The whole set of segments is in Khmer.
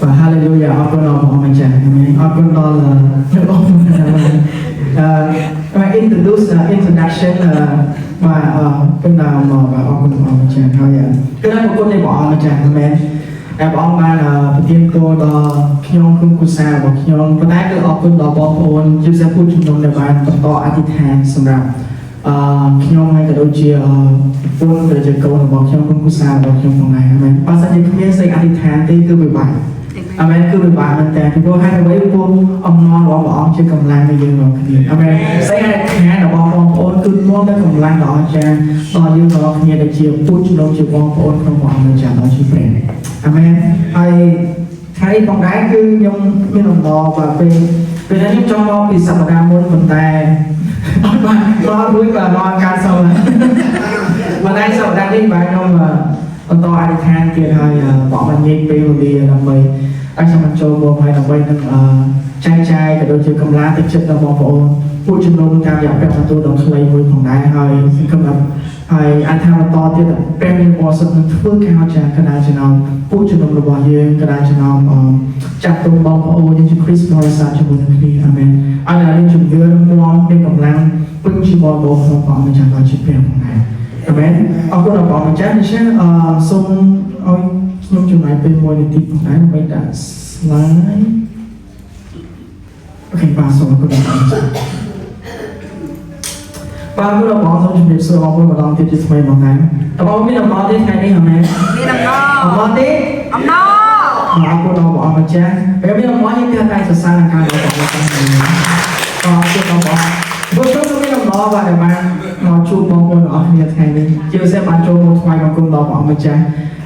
và hallelujah ở con đó mà chẳng ở con đó là nước ông và introduction và con nào mà ông mà chẳng thôi vậy cái đó của con này bỏ mà chẳng mẹ em ông ba là tiên cô đó nhông cung cô sa và nhông có đá cứ ở con đó bỏ ôn giúp sẽ phụ chúng tôi để bạn to attitude xong rồi nhông hay cả đôi chia phun về chuyện câu là bỏ nhông cung cô sa bỏ nhông phòng này mẹ bao giờ thì không biết xây attitude thì cứ bị bài amen cứ bị bài mình tè thì cô hay với cô ông non bỏ chưa cầm lan bây giờ rồi thì amen xây hai là bỏ ôn cứ muốn cái cầm lan đó cha đòi như đó nghe được chiều phun chúng tôi chiều bỏ ôn không bỏ mình trả nó chỉ về amen hay thấy con gái cứ nhung như lòng bò và về nó nhung trong bò vì sao mà ra muốn mình ta lo đuối và lo ca sâu mà đây sao đang đi bài đâu mà con to ai than kia thôi bỏ mình nhịp đi rồi đi làm mày anh sao mình trôi bò hay làm mày trai cái đôi chân cầm lá tích chất là bò bộ phụ chân luôn cao dọc trong tôi đón lấy với phòng đáy hơi cầm lập hay anh tham to tiết là premium boss mình phước cao cha cái này cho nó phụ chân luôn là bò dương cái này cho nó chặt tung bò bộ như Chris Morris cho mình đi amen anh là lên chụp dương mua bên cầm lang bưng chi bò bộ không bỏ mình chẳng nói chuyện về phòng này amen ông cũng là bỏ mình chắc thì sẽ xung ôi nhưng chừng này bên môi thì tìm phòng đáy mình đã slide ok ba số nó có được ba cứ là bỏ xong chuẩn bị sửa ông với một tiếp tục mày bằng này tập ông biết làm bao thế này đi hả mẹ đi làm no làm bao thế làm no mà cô đâu bỏ mà cha bé biết làm bao nhiêu tiền tay sửa sang là càng đâu bỏ còn chưa đâu bỏ bữa trước tôi biết làm đó và để mà nó chụp bóng cô nó như thế này chưa sẽ bán cho một vài con cung đó bỏ mà cha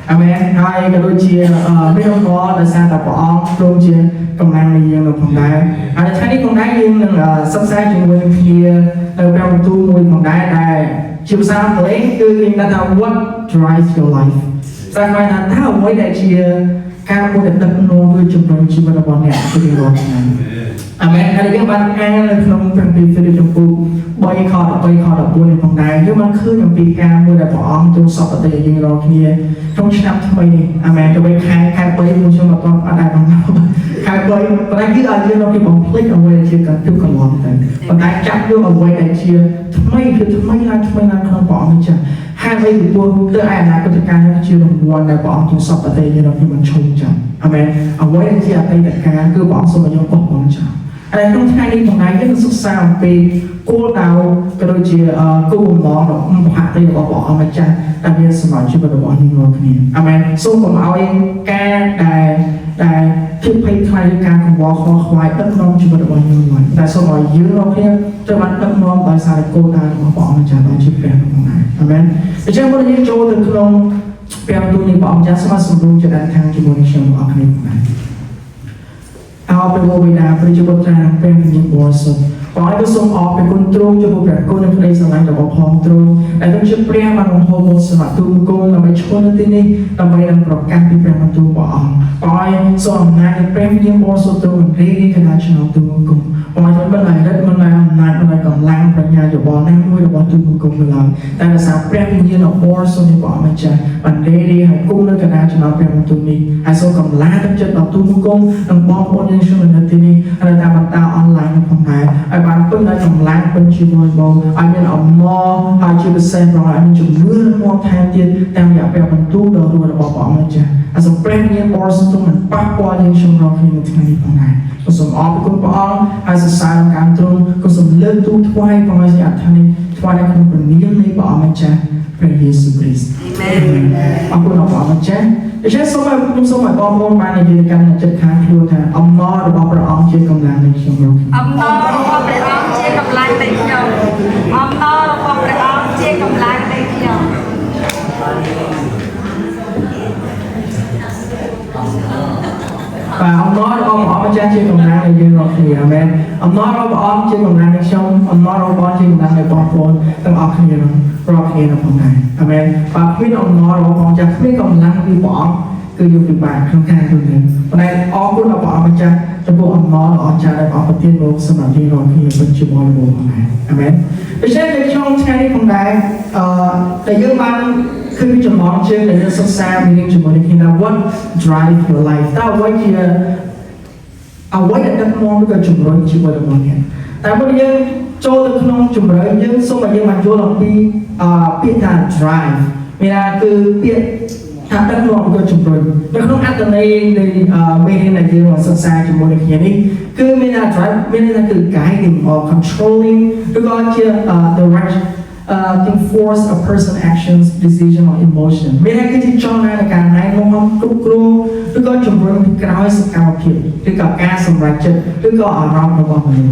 amen hai cái đôi chia biết không có là sao tập bỏ đôi chia công năng này dương được phòng đáy anh thấy đi phòng đáy dương là sắp xa chuyện bên kia ở trong tu mùi phòng đáy này chiều sao lấy cứ nhìn ta thao what drives your life ra ngoài là thao mới đại chia cao một đợt nô với chụp đồng chi vào bọn nhạc cái điều đó amen anh các bạn nghe là không cần bị phê trong cụ bay khó đọc buồn phòng đáy nhưng mà cứ trong bị cao mua đại bỏ tôi sọt ở đây dương đó kia trong năm thôi đi amen cho bay khai bay mua cho mà con ở đây bằng nhau khai bay và đang cứ ở dưới nó thì bóng click ở ngoài chia cần tiếp còn lắm đấy và đang chạm vô ở ngoài này chia thay là không bỏ mình chẳng hai bay của tôi tới ai là có thể can nó chia đồng one là bỏ trong sọt ở đây như nó thì mình trông chẳng amen ở ngoài này chia ở đây là can cứ bỏ xong rồi nhau bỏ mình chẳng anh không thay đi phòng này rất là xuất sao vì cô nào cái đôi chia cô bùng món nó không hạ đây bỏ mà cha đặc biệt sự nói chuyện về bỏ những người kia amen số còn áo em ca đài thiết phải thay ca còn bỏ khó khoai đất non chuyện về bỏ những người tại sao nói dưới nó kia cho bạn đất non tại sao cô ta bỏ mà cha nói chuyện về phòng này amen để cho mọi người cho được không bèo tôi như bỏ cha sẽ mà sử dụng cho đại thang cho mọi người xem ở cái nàyเอาไปโววินาไปจุบตราเป็นยิงบอสขอให้ผู้ทรงออกเป็นคนตรงจะบุกแบบคนในทะเลสลายกับพร้อมตรงแต่ต้องจะเปลี่ยนมันของโฮโมสมัครตุ้มกงเราไปชนที่นี่เราไปนำปรับการเปลี่ยนแปลงมันตัวบ่องขอให้ส่วนงานเป็นยิงบอสตัวมันเรียกขนาดชนะตุ้มกงขอให้มันไหลได้มันไหลนานมันไหลก่อนล้างปัญญาอยู่บ่อนั่งด้วยบ่อตุ้มกงเลยแต่ภาษาเปลี่ยนยิงเราบอสในบ่อมันจะมันเรียกให้กุ้งในขนาดชนะเปลี่ยนมันตัวนี้ให้ส่วนกับล้างต้องจะต่อตุ้มกงต้องบ่อคนยังช่วยที่นี่อะไรตามมันตาออนไลน์ในphòng này ai bán phân ở trong láng phân chi môi bầu ai bên ở mò ai chưa được xem rồi ai bên chụp mưa mò thay tiền đang dạo bèo bằng tu đầu rồi là bỏ mình chả à xong brand new boss tụi mình bắt qua những trong đó khi mình thay đi phòng này có xong ở bên con ai sẽ sai làm cảm trung có xong lên tu thoai còn ai sẽ thay đi thoai đây không cần niệm này bỏ mình chả praise Jesus Christ amen ông cũng nói bỏ mình chả để chết sống mà cũng sống mà con con bạn này gì cần là chất kháng luôn thà ông nó được bao giờ ông chơi công làm này trong đó ông to được bao giờ ông chơi cầm lái đây nhau ông to được bao giờ ông chơi cầm lái đây nhau và ông nói ông bỏ cha chơi công làm này dương rồi thì amen ông nói ông chơi công làm này xong ông nói ông chơi công làm này bỏ phone tăng học như rồi khi nó phòng này amen và khi ông nói ông cha khi công làm đi bỏ cứ dùng việc bạn không khai thôi này hôm nay ông cũng đã bỏ mà cha cho bộ ông nói là ông cha đã bỏ một tiên bộ xong rồi đi rồi khi mình chưa bỏ bộ này amen để xem được trong thay đi phòng này để dương ban คือมีจำนวนเชื่อในเรื่องศึกษามีเรื่องจำนวนในที่นั้น what drive your life ถ้าไว้ที่เอาไว้ในดักมองด้วยจำนวนชีวิตของเนี่ยแต่เมื่อยังโจทย์ขนมจำนวนยังสมัยยังมันโจทย์ลองปีเปลี่ยนการ drive เวลาคือเปลี่ยนทางดักมองด้วยจำนวนแล้วขนมอัตในเมนูในเรื่องศึกษาจำนวนในที่นี้คือเวลา drive เวลาคือ guiding or controlling แล้วก็ที่ direction can force a person's actions, decision or emotion. ไม่ได้คือที่จ้องในการในมองกรุบกรูหรือก็จุดเริ่มที่กล่าวให้สกัดผิดหรือกับการสำรัจจิตหรือก็อารมณ์ของมัน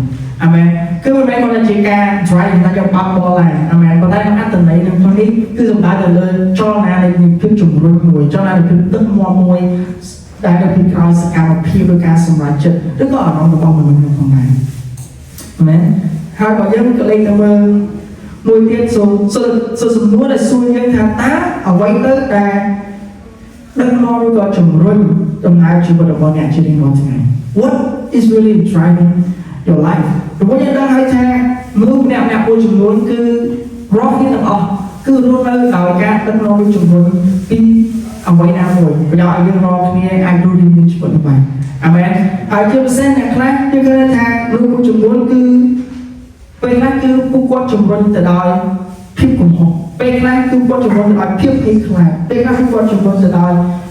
อเมนคือมันเป็นคนจีการ drive นั่นจะปั๊บบอลอะไรอเมนก็ได้มาอัตในหนึ่งตรงนี้คือสำคัญเลยจ้องในคือจุดเริ่มมวยจ้องในคือตึกมองมวยได้ก็คือกล่าวสกัดผิดหรือการสำรัจจิตหรือก็อารมณ์ของมันตรงนั้นอเมนหากว่ายังก็เลยทำมวยเทียนส่วนสมมติlà xui nhân thằng tá ở quay tới là đừng lo với con chồng rồi đồng hai chỉ có được con nhà trên con thế này what is really driving your life rồi có những đang hay cha lúc nẹp nẹp cô chồng rồi cứ rock như là cứ luôn nơi đào ca đừng lo với chồng rồi đi ở quay nào rồi bây giờ anh đừng lo khi anh đôi đi như vậy vậy amen ai chưa xem nè khác như cái thằng lúc cô chồng rồi cứเป็นนั่นคือผู้กวาดจมรนแต่ได้พิบกุมหงเป็นนั่นคือผู้กวาดจมรนแต่ได้พิบพิบคลายเป็นนั่นคือผู้กวาดจมรนแต่ได้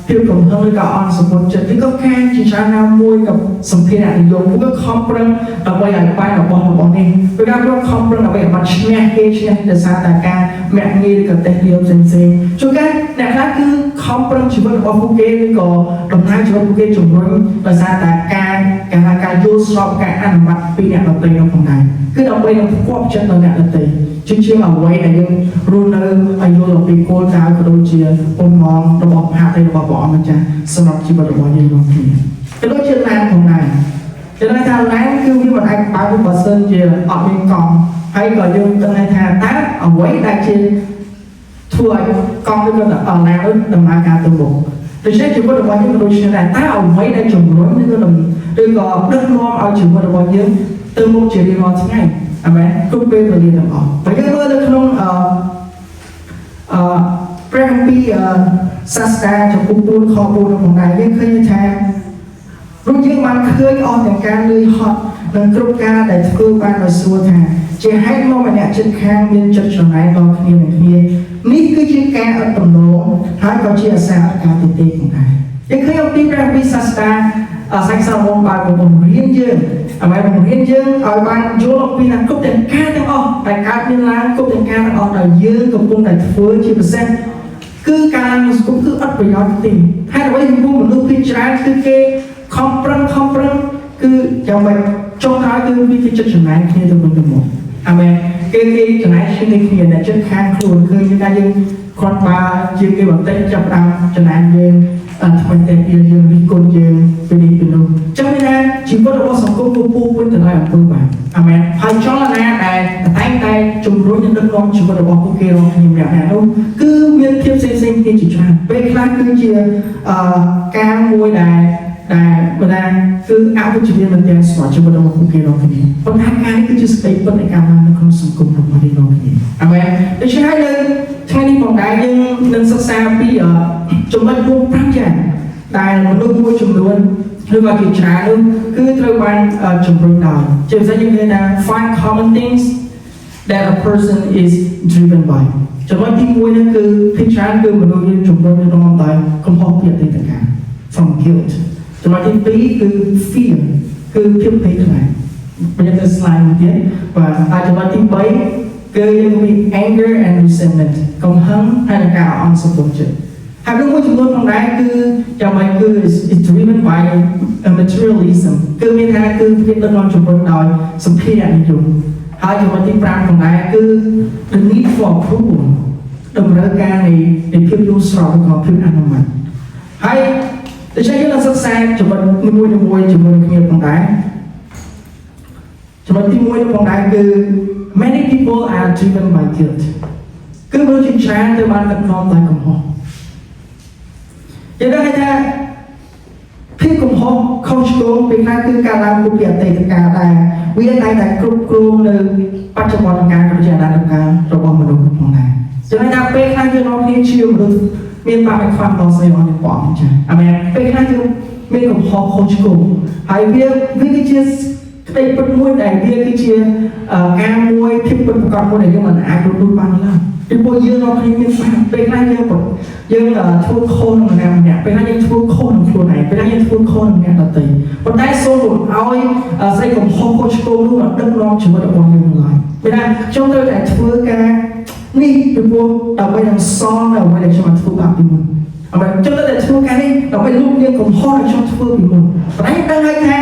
พิบกุมหงเลยกับอ่อนสมบูรณ์จุดที่ก็แค่จีชาน้ำมวยกับสมเพศนิยมผู้ก็คอมเพลนเราไปใหญ่ไปเราบอลเราบอลเองเวลาเราคอมเพลนเราไปมันเชี่ยเกเชี่ยแต่ซาตาการแม่งี้กับเตะเดียวเซนเซ่ช่วยกันเนี่ยนั่นคือคอมเพลนชีวิตของผู้เกย์ก็ดำน้ำชีวิตผู้เกย์จมรนแต่ซาตาการยูสอบการอันบัดปีเนี่ยเราเตะเราคนไหนคือเราไปเราควบชัดเราเนี่ยเราเตะชื่อเอาไว้ในยังรู้เรื่องอายุเราปีโก้ดาวกระโดดเชียร์ปมมองระบบหาในระบบบอกมันจะสำหรับชีวิตเราอย่างนี้กระโดดเชียร์แรงของนายจะได้ทางแรงคือวิบัติไปวิบัติเซนเชียร์ออกเป็นกองให้ก่อนยังตั้งในทางตั้งเอาไว้ได้เชียร์ช่วยกองด้วยกันเอาแรงด้วยดำเนินการตัวบุกโดยใช้ชีวิตเราอย่างกระโดดเชียร์แรงตั้งเอาไว้ได้จมร้อนนี่ก็ดำโดยก็ดึงล้อเอาชีวิตเราอย่างtừ một chỉ đi vào ngay, amen. Cũng bây giờ đi làm họ. Vậy cái nữa là không Prempi Sasta cho cung buôn kho buôn một ngày những khơi thang. Lúc những bạn khơi on những ca lưới hot nâng cướp ca để cơ quan và xua thang. Chỉ hay mong mà nhạc chân khang nhân chất cho này vào kia này kia. Ní cứ chân ca ở tầm nổ, hai có chia xa ở ca tì tì của ngài. Những khơi ông tí Prempi Sasta sáng sau mong bạn của một riêng dương mà một riêng dương ở bạn vô lọc vì là cốc tiền caទាំងអស់តែកើតមានឡើងគប់ទាំងការទាំងអស់ដែលយើងកំពុងតែធ្វើជាពិសេសគឺការឡើងសង្គមគឺអត់ប្រយោជន៍ទេហើយអ្វីចំពោះមនុស្សភាគច្រើនគឺគេខំប្រឹងគឺយ៉ាងម៉េចចុងក្រោយគឺវាជាចិត្តចំណាយគ្នាទៅវិញទៅមកអាមែនគេចំណាយគ្នាអ្នកចិត្តខាងខ្លួនឃើញថាយើងគាត់បើជាងគេបន្តិចចាប់ដើមចំណាយយើងថ្មីតែពីយើងរីកូនយើងពីនេះពីនោះចឹងថាជីវិតរបស់សង្គមពូវិញទៅហើយអំពើបាទអាមែនហើយចលនាដែលតែជំរុញនិងដឹកនាំជីវិតរបស់ពួកគេរកគ្នាម្នាក់នោះគឺមានភាពផ្សេងគ្នាជាច្រើនពេលខ្លះគឺជាការមួយដែលបណ្ដាគឺអវិជ្ជមានមែនទែនស្វាជីវិតរបស់ពួកគេរកគ្នាប៉ុន្តែការនេះគឺជាស្ដីពិតនៃការនៅក្នុងសង្គមរបស់គេរកគ្នាអាមែនដូច្នេះហើយនៅថ្ងៃនេះផងដែរយើងនឹងសិក្សាពីចំណុចរួម5យ៉ាងដែលមនុស្សមួយចំនួនឬក៏ជាច្រើននោះគឺត្រូវបានជំរុញដោយជាពិសេសយើងឃើញថា find common things that a person is driven by ចំណុចទី1នោះគឺភាគច្រើនគឺមនុស្សយើងជំរុញនាំដោយកំហុសពីអតីតកាល from guilt ចំណុចទី2គឺ fear គឺភាពភ័យខ្លាចបញ្ជាក់ទៅ slide មួយទៀតបាទហើយចំណុចទី3គឺយើងមាន anger and resentment កំហឹងហើយនិងការអន់សង្ឃឹមចិត្តហើយមួយចំនួនផងដែរគឺយ៉ាងម៉េចគឺ is driven by materialism គឺមានថាគឺវាដឹកនាំជំរុញដោយសម្ភារៈនិយមហើយចំណុចទី5ផងដែរគឺ the need for approval តម្រូវការនៃភាពយល់ស្របនិងភាពអនុម័តហើយដូច្នេះយើងនឹងសិក្សាចំណុចមួយជាមួយគ្នាផងដែរចំណុចទី1នេះផងដែរគឺ many people are driven by guilt គឺមនុស្សជាច្រើនទៅបានដឹកនាំដោយកំហុសយើងដឹងថាភាពកំហុសខុសឆ្គងពេលខ្លះគឺការឡើងពីអតីតកាលដែរវាតែគ្រប់គ្រងនៅបច្ចុប្បន្នកាលក៏ជាអនាគតកាលរបស់មនុស្សផងដែរ cho nên là bên hai cái nó đi chiều được miền bắc cái khoan đó xây nó được bỏ mình chẳng amen bên hai cái miền của họ không chịu hay biết cái chia cái bất môi này biết cái chia cam môi thiết bất con môi này nhưng mà ai cũng đôi bàn là cái bôi dương nó hay miền bắc bên hai cái một dương là thua khôn mà làm nhạc bên hai cái thua khôn thua này bên hai cái thua khôn nghe là tỷ còn tại số của áo xây của họ không chịu luôn mà đất non chỉ có được bao nhiêu lại bên này chúng tôi lại thua caนี่เป็นพวกเราไปทางซ้อนเราไปในชมาทุกแบบปีมุนเอาไปจนตั้งแต่ทั่วกันนี่เราไปลูกเลี้ยงของพ่อในชมาทุกปีมุนแต่ไหนตั้งให้แค่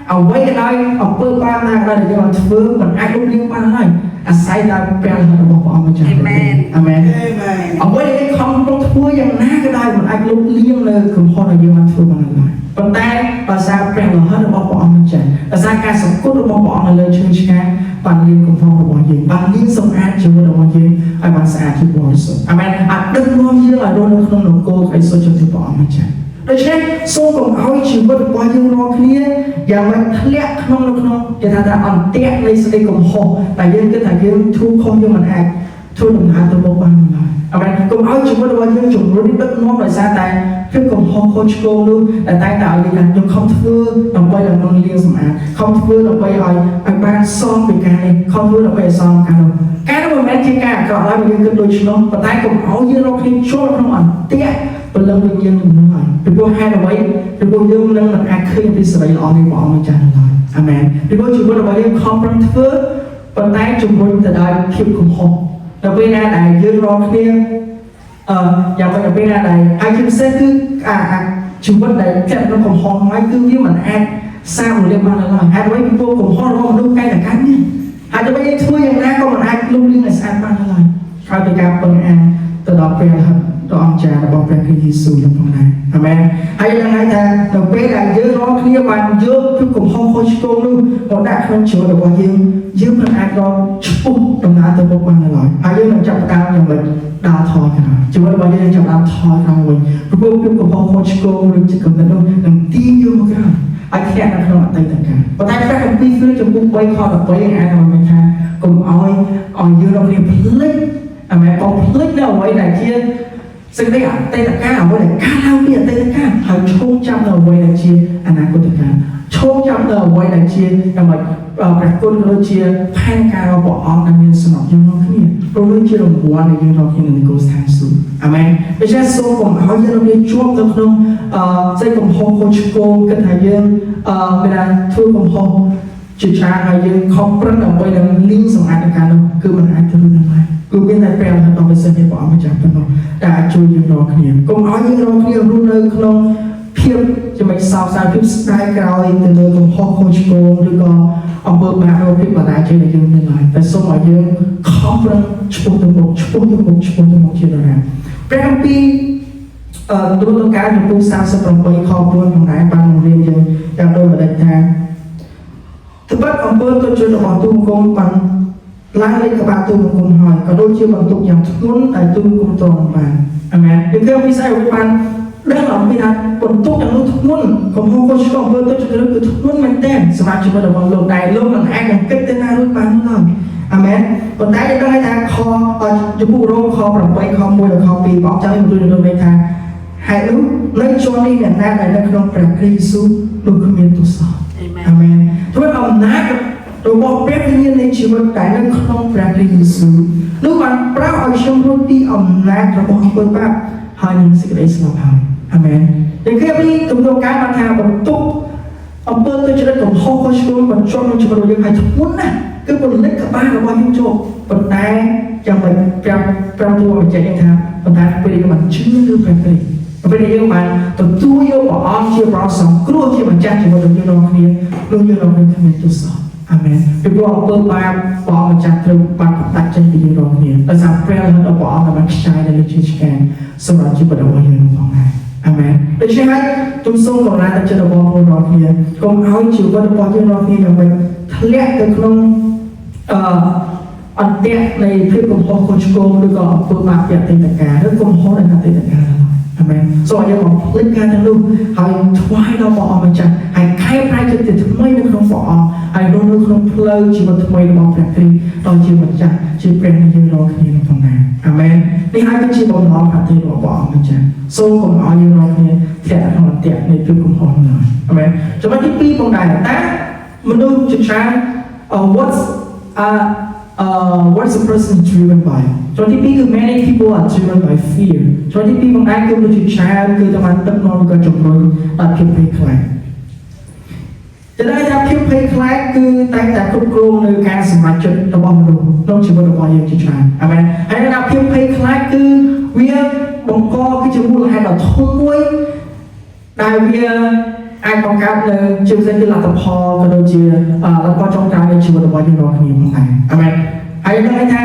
เอาไว้กันได้เอาเปิดบ้านมาได้เดี๋ยวมันทุกเหมือนไอ้ลูกเลี้ยงบ้านอะไรอาศัยดาวแปลงเราบอกว่าเอามาจากอเมนอเมนเอาไว้ในคำตรงทั่วอย่างน่าก็ได้เหมือนไอ้ลูกเลี้ยงเลยของพ่อในเยอรมันทุกบ้านอะไรปัจจัยภาษาแปลงเราให้เราบอกว่าเอามาจากภาษาการสังคมเราบอกว่าเอาเลยเชื่อใช่ปันเลี้ยงของพ่อเราบอกยังปันเลี้ยงสมอาชีพเราบอกยังไอ้ภาษาที่บริสุทธิ์อเมนอัดดึงรวมเยอะเลยโดนขนมโกไอ้โซเชียลที่บอกเอามาจากโดยเฉพาะโซ่ของเอาชีวิตว่ายังรอเคลียอย่ามาทะเลาะขนมอย่าทำอันเตะในสติของพ่อแต่ยังก็แต่ยังทุกคนยังมันแอบทุกหนุ่มหาตัวบ้านมาเอาไปก็เอาชีวิตว่ายังจุ่มรู้ที่ดึกน้องไปซาแต่เพื่อของพ่อโคชโกลูแต่ใต้ดาวยังยังคำทื่อเราไปเราต้องเลี้ยงสมาคำทื่อเราไปไอ้บ้านซ้อมไปกันเลยคำทื่อเราไปซ้อมกันเราการที่มันแม้ที่การก็แล้วมันยังก็โดยชิโนแต่ใต้ก็เอายังเราคิดช่วยน้องอันเตะเป็นเรื่องยังยังหนึ่งหน่อยเป็นพวกให้เราไว้เป็นพวกยังนั่งมันแอคขึ้นเป็นสายออนในบ่อมันจะอะไรอเมนเป็นพวกชีวิตเราไปยังคอมพลังทื่อแต่ใต้จุ่มรู้แต่ได้คิดของพ่อเราไปหน้าใดยืนรอเคลียอย่าไปหน้าใดไอ้คิดเส้นคือชีวิตใดแค่เราของห้องไว้คือที่มันแอดสร้างเรียกมาแล้วแอดไว้พวกของห้องเราดูใกล้แต่กันเนี่ยอาจจะไม่ได้ช่วยอย่างนั้นก็มันแอดลุกลี้ไอ้สร้างมาแล้วใครเป็นการเป็นแอดตลอดไปครับตอนจะบอกเป็นคริสต์ในตรงนั้นอเมนไอ้ยังไงแต่เราไปได้ยืนรอเคลียร์บันเยอะทุกของห้องโคชโกลูหมดได้ครั้งเชื่อแต่ว่ายืมมันแอดรอชุบตรงนั้นตัวพวกมันเลยไอ้ยังมันจับดาวอย่างแบบดาวทอกันนะจะว่าวันยังจับดาวทอกันวันพวกทุกของห้องโคชโกลูจะกำลังโดนนั่งตีอยู่กันไอ้แค่นั้นขนาดตีต่างกันพอได้แค่คำตีซื้อจะบุกไปคอแบบไปยังไงทำไมคะกลุ่มอ้อยยืนเราเรียนพลิกอเมนเอาพลิกเราไว้ไหนเชี่ยซึ่งได้อ่านเตตะก้าไว้ไหนก้าเราเปลี่ยนเตตะก้าหาโชคจำเราไว้ไหนเชี่ยอนาคตการโชคจำเราไว้ไหนเชี่ยอย่างแบบปรากฏเราเชี่ยแพนการเราบอกอ้อมนั้นยังสนองยังรอขึ้นเราเรื่องเชี่ยเราหัวในยังรอขึ้นในโกสทางสูงอเมนไม่ใช่โซ่ของเขายังเราเรียนช่วงตะครุงใจของพ่อโคชโกกันหายังเวลาทั่วของพ่อจุดช้าหายังเขาประดับไว้ในลิงก์สมัยการเราคือมันอาจจะรู้ทำไมกูเป็นแต่แปลงต้องไปเสนอบอกมาจากตัวน้องแต่ช่วยยังรอเคลียร์ก็เอายังรอเคลียร์รู้เลยขนมเพียบจะไม่สาวสาวพิบสไตล์กาวอินเตอร์เน็ตของพ่อโคชโกหรือก็เอาเบอร์มาเราพิบมาได้เจอในยังไม่ได้แต่สมัยยังคอมพลังช่วยตัวมกช่วยตัวมกช่วยตัวมกเชื่อได้แปลงปีตัวต้องการจะพูดสร้างสปรองไปคอมพลังของไหนบางโรงเรียนยังโดนมาได้ทางแต่บัดอำเภอตัวจุดของตุ้มกงปันล้างเล็กกระบะตุ้มกงหอยก็โดนเชื่อบรรทุกอย่างทุนแต่ตุ้มกงตรงไปอเมนเป็นเครื่องพิสัยอุปกรณ์เรื่องหลังพิธาบรรทุกอย่างทุนของพ่อโคชของอำเภอตัวจุดคือทุนมันเต้นสมาชิกระดับโลกใดโลกมันแอกอย่างเกิดเต้นหน้ารุ่นปานนั่นเลยอเมนคนใดจะต้องให้ทางคอจะพูดโรคคอปรับไปคอมวยหรือคอปีบอกจะให้มันดูในโลกในทางให้รู้ในช่วงนี้เนี่ยหน้าในนักร้องประคริสต์ดูขมิ้นตุสอเมนทุกคนเอาหน้าเราบอกเปรียบเทียบในชีวิตแต่ในขนมพระคริสต์ลูกมันพระเอาชมรสที่อำนาจเราบอกเปิดแบบหาหนึ่งสิ่งใดสลับหายอเมนอย่างแค่นี้กำลังการมาทางบรรทุกอำเภอตัวจะได้ของพ่อเขาช่วยบรรจุในชีวิตเรายังไงทุกนะคือบนเล็กกับบ้านเราว่ายิ่งโจบนแต่ยังไปแปลตัวมันจะยังทำบนแต่ไปเรียนมันชื่อเรื่องพระคริสต์ไปเรียนมันตัวโยบอ้อมเชื่อเราสองกลัวที่มันจะที่มันจะยืนรอเนี่ยเรายืนรอเป็นขมิ้นตัวสองอเมนเป็นบอกเปิดมาบอกมาจากเรื่องปากตัดใจไปยืนรอเนี่ยแต่สามเปรี้ยวแล้วเราบอกเอามันใช้ในเรื่องชีวิตแกนสำหรับชีวิตเราว่ายืนรอไงอเมนแต่ใช่ไหมจุดส่งของเราจะเราบอกยืนรอเนี่ยก็เอาชีวิตเราบอกยืนรอเนี่ยอย่างเป็นทะเลแต่ขนมอันเตะในเพื่อนของพ่อคนชโกงหรือก็เปิดมาอยากเตะตะการหรือกลุ่มพ่อในการเตะตะการอเมนสอนยังบอกเล่นการทั้งลูกให้ทวายเราบอกมาจากให้ใครใครจะติดทำไมในขนมบอกให้รู้ในขนมเพลย์ชีวิตทำไมเราบอกแบบนี้ตอนชีวิตจากชีวิตเป็นยืนรอคืนตรงนั้นอเม Amen នេះហើយគឺជាបំណងផាទីរបស់ព្រះអង្គម្ចាស់សូមកុំឲ្យយើងរាល់គ្នាធ្លាក់ក្នុងអន្ទាក់នៃភាពកំហុសនោះ Amen ចំណុចទី2ផងដែរតែមនុស្សជាច្រើន what's a person driven by ចំណុចទី2គឺ many people are driven by fear ចំណុចទី2ផងដែរគឺមនុស្សជាច្រើនគឺតាមទឹកនាំក៏ជំរុញដល់ភាពភ័យខ្លាចចំណែកថាភាពភ័យខ្លាចគឺតែងតែគ្រប់គ្រងនៅការសម្រេចចិត្តរបស់មនុស្សក្នុងជីវិតរបស់យើងជាច្រើនអាមែនហើយថាភាពភ័យខ្លាចគឺវាបង្កគឺជាមូលហេតុដ៏ធំមួយដែលវាអាចបង្កើតនៅជាពិសេសគឺលទ្ធផលក៏ដូចជាលទ្ធផលចុងក្រោយនៃជីវិតរបស់យើងរាល់គ្នាផងដែរអាមែនហើយនឹងថា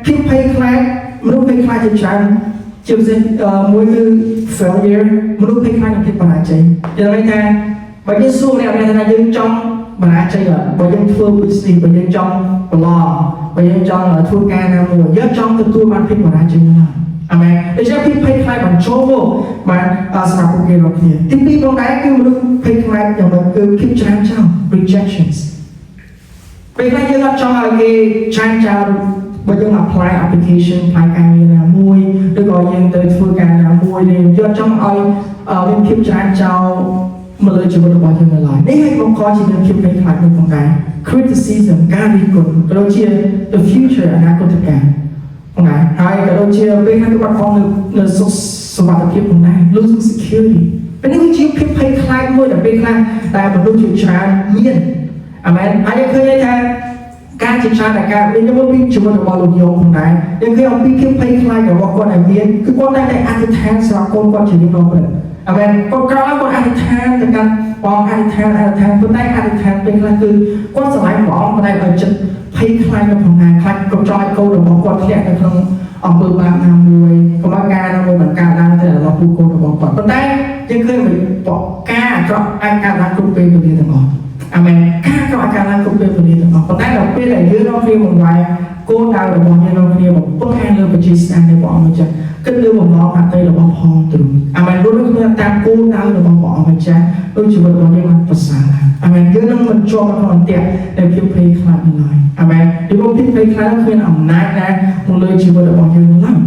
ភាពភ័យខ្លាចមនុស្សភ័យខ្លាចជាច្រើនជាពិសេសមួយគឺ failure មនុស្សភ័យខ្លាចនឹងភាពបរាជ័យយ៉ាងណាថាបើយើងសួរអ្នកថាយើងចង់បរាជ័យបើយើងធ្វើ business បើយើងចង់ប្រឡងបើយើងចង់ធ្វើការណាមួយយើងចង់ទទួលបានភាពបរាជ័យណាអាមែនដូច្នេះភាពភ័យខ្លាចបញ្ចូលមកបានសម្រាប់ពួកគេរាល់គ្នាទី2ផងដែរគឺមនុស្សភ័យខ្លាចយ៉ាងម៉េចគឺភាពច្រើនចោល rejections ពេលខ្លះយើងអត់ចង់ឲ្យគេច្រើនចោលបើយើង apply application ផ្នែកការងារណាមួយឬក៏យើងទៅធ្វើការណាមួយយើងអត់ចង់ឲ្យមានភាពច្រើនចោលមកលើជីវិតរបស់យើងនៅឡើយនេះឲ្យបង្កជាភាពភ័យខ្លាចមួយផងដែរ criticism ការរិះគន់ក៏ដូចជា the future អនាគតកាលផងដែរហើយក៏ដូចជាពេលខ្លះគឺបាត់បង់នៅសុខសុវត្ថិភាពផងដែរ losing security ពេលនេះគឺជាភាពភ័យខ្លាចមួយដែលពេលខ្លះដែលមនុស្សជាច្រើនមានអាមែនហើយយើងឃើញថាការជាច្រើនដែលការមានមកពីជីវិតរបស់លោកយោផងដែរយើងឃើញអំពីភាពភ័យខ្លាចរបស់គាត់ដែលមានគឺគាត់តែអធិដ្ឋានសម្រាប់កូនគាត់ជារៀងរាល់ព្រឹកអាមែនគាត់ក្រោយគាត់អធិដ្ឋានទៅកាន់ព្រះអង្គអធិដ្ឋានប៉ុន្តែអធិដ្ឋានពេលខ្លះគឺគាត់ស្រឡាញ់ព្រះអង្គប៉ុន្តែបើចិត្តភ័យខ្លាចនៅផងដែរខ្លាចកុំចង់ឲ្យកូនរបស់គាត់ធ្លាក់នៅក្នុងអំពើបាបណាមួយកុំឲ្យការណាមួយបង្កើតឡើងទៅដល់ពូកូនរបស់គាត់ប៉ុន្តែយើងឃើញការអាក្រក់អាចកើតឡើងគ្រប់ពេលវេលាទាំងអស់អាមែនការក៏អាចកើតឡើងគ្រប់ពេលវេលាទាំងអស់ប៉ុន្តែដល់ពេលដែលយើងរកគ្នាបង្វែរគោលដៅរបស់យើងរកគ្នាបំពេញអានលើបញ្ជាស្នានៃព្រះអង្គម្ចាស់គិតលើបំណងអតីតរបស់ផងទ្រង់អាមែនដូចគ្នាតាមគោលដៅរបស់ព្រះអង្គម្ចាស់ដូចជីវិតរបស់យើងបានប្រសើរអាមែនយើងនឹងមិនជាប់ក្នុងអន្ទាក់ដែលភាពភ័យខ្លាចនោះឡើយអាមែនពីព្រោះភាពភ័យខ្លាចគ្មានអំណាចណាមកលើជីវិតរបស់យើងឡើយ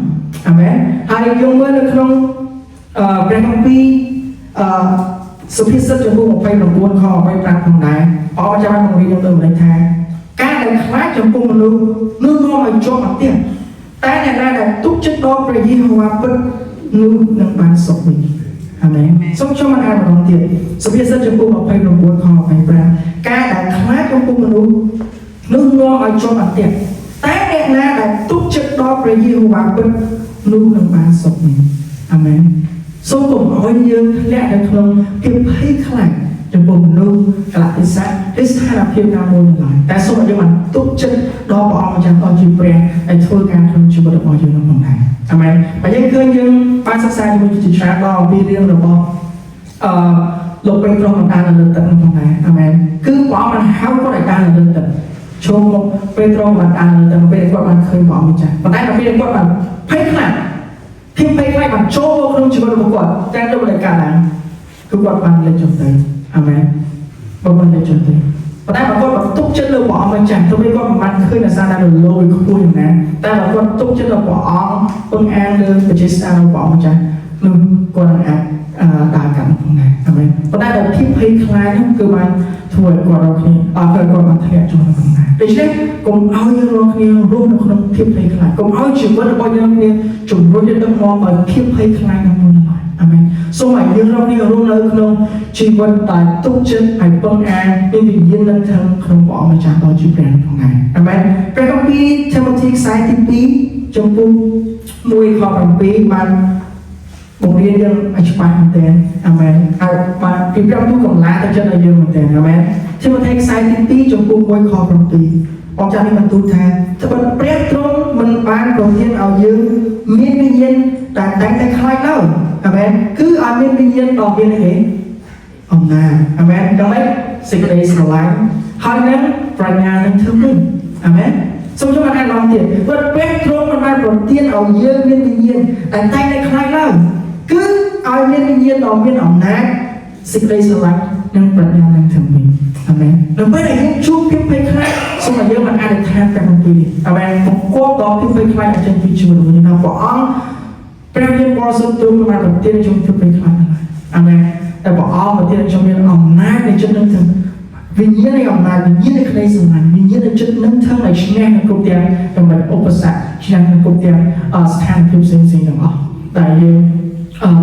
អាមែនហើយយើងមើលនៅក្នុងព្រះគម្ពីរសុភាសិតចំពោះ29ខ25ផងដែរអរចាំបង្រៀនយើងទៅម្លេចថាការដែលខ្លាចចំពោះមនុស្សនោះនាំឲ្យជាប់អន្ទាក់តែអ្នកណាដែលទុកចិត្តដល់ព្រះយេហូវ៉ាពិតនោះនឹងបានសុខវិញអាមែនសូមខ្ញុំអានម្ដងទៀតសុភាសិតចំពោះ29ខ25ការដែលខ្លាចចំពោះមនុស្សនោះនាំឲ្យជាប់អន្ទាក់តែអ្នកណាដែលទុកចិត្តដល់ព្រះយេហូវ៉ាពិតនោះនឹងបានសុខវិញអាមែនសូមកុំឲ្យយើងធ្លាក់នៅក្នុងភាពភ័យខ្លាចចំពោះមនុស្សកលៈទេសៈឬស្ថានភាពណាមួយឡើយតែសូមឲ្យយើងបានទុកចិត្តដល់ព្រះអង្គម្ចាស់ដ៏ជាព្រះដែលធ្វើការក្នុងជីវិតរបស់យើងនោះផងដែរអាមែនហើយយើងឃើញយើងបានសិក្សាជាមួយជាច្រើនដល់អំពីរឿងរបស់លោកពេត្រុសបានដើរលើទឹកនោះផងដែរអាមែនគឺព្រះអង្គបានហៅគាត់ឲ្យដើរលើទឹកចូលមកពេត្រុសបានដើរលើទឹកពេលគាត់បានឃើញព្រះអង្គម្ចាស់ប៉ុន្តែដល់ពេលគាត់បានភ័យខ្លាចភាពភ័យខ្លាចបានចូលមកក្នុងជីវិតរបស់គាត់តែដូចតែកាលណាគឺគាត់បានលេចចុះទៅអាមែនបានលេចចុះទៅប៉ុន្តែបើគាត់ទុកចិត្តលើព្រះអង្គម្ចាស់ទោះបីគាត់មិនបានឃើញអាសាដែលលោយខ្ពស់យ៉ាងណាតែបើគាត់ទុកចិត្តលើព្រះអង្គពឹងអានលើបច្ចេស្តារបស់ព្រះអង្គម្ចាស់នោះគាត់នឹងអាចដើរកាន់ផងដែរអាមែនប៉ុន្តែដល់ភាពភ័យខ្លាចនោះគឺបានធ្វើឲ្យគាត់រកគ្នាគាត់បានធ្លាក់ចូលក្នុងផងដែរដូច្នេះកុំឲ្យយើងរកគ្នារស់នៅក្នុងភាពភ័យខ្លាចកុំឲ្យជីវិតរបស់យើងគ្នាជំរុញទៅដឹកនាំឲ្យភាពភ័យខ្លាចនៅមុនឡើយអាមែនសូមឲ្យយើងរកគ្នារស់នៅក្នុងជីវិតដែលទុកចិត្តឲ្យពឹងអានមានវិញ្ញាណនឹងថឹងក្នុងព្រះអង្គម្ចាស់ដ៏ជាព្រះផងដែរអាមែនព្រះគម្ពីរទីម៉ូធីខ្សែទី2ចំពោះ1ខ7បានបង្រៀនយើងឲ្យច្បាស់មែនទែនអាមែនហើយបានពីប្រាប់ទូកម្លាទៅចិត្តឲ្យយើងមែនទែនអាមែនទីម៉ូធីខ្សែទី2ចំពោះ1ខ7បងចាស់នេះបន្ទូលថាត្បិតព្រះទ្រង់មិនបានប្រទានឲ្យយើងមានវិញ្ញាណដែលតែងតែខ្លាចឡើយអាមែនគឺឲ្យមានវិញ្ញាណដ៏មានអីអំណាចអាមែនដើម្បីសេចក្តីស្រឡាញ់ហើយនឹងប្រាជ្ញានឹងធ្វើវិញអាមែនសូមជួយអានម្ដងទៀតព្រោះព្រះទ្រង់មិនបានប្រទានឲ្យយើងមានវិញ្ញាណដែលតែងតែខ្លាចឡើយគឺឲ្យមានវិញ្ញាណដ៏មានអំណាចសេចក្តីស្រឡាញ់និងប្រាជ្ញានឹងធ្វើវិញ អាមែនដល់ពេលដែលយើងជួបភាពភ័យខ្លាចសូមឲ្យយើងមិនអធិដ្ឋានតែអំពីនេះអាមែនបង្គាប់ដល់ភាពភ័យខ្លាចអញ្ចឹងពីជីវិតរបស់យើងថាព្រះអង្គព្រះវិញ្ញាណបរិសុទ្ធទ្រង់បានប្រទានជំនឿភាពភ័យខ្លាចអាមែនតែព្រះអង្គប្រទានជំនឿអំណាចនៃចិត្តនឹងទៅវិញ្ញាណនៃអំណាចវិញ្ញាណនៃក្តីស្រឡាញ់វិញ្ញាណនៃចិត្តនឹងថឹងឲ្យឈ្នះនឹងគ្រប់ទាំងដើម្បីឧបសគ្គឈ្នះនឹងគ្រប់ទាំងស្ថានភាពផ្សេងៗទាំងអស់ដែលយើង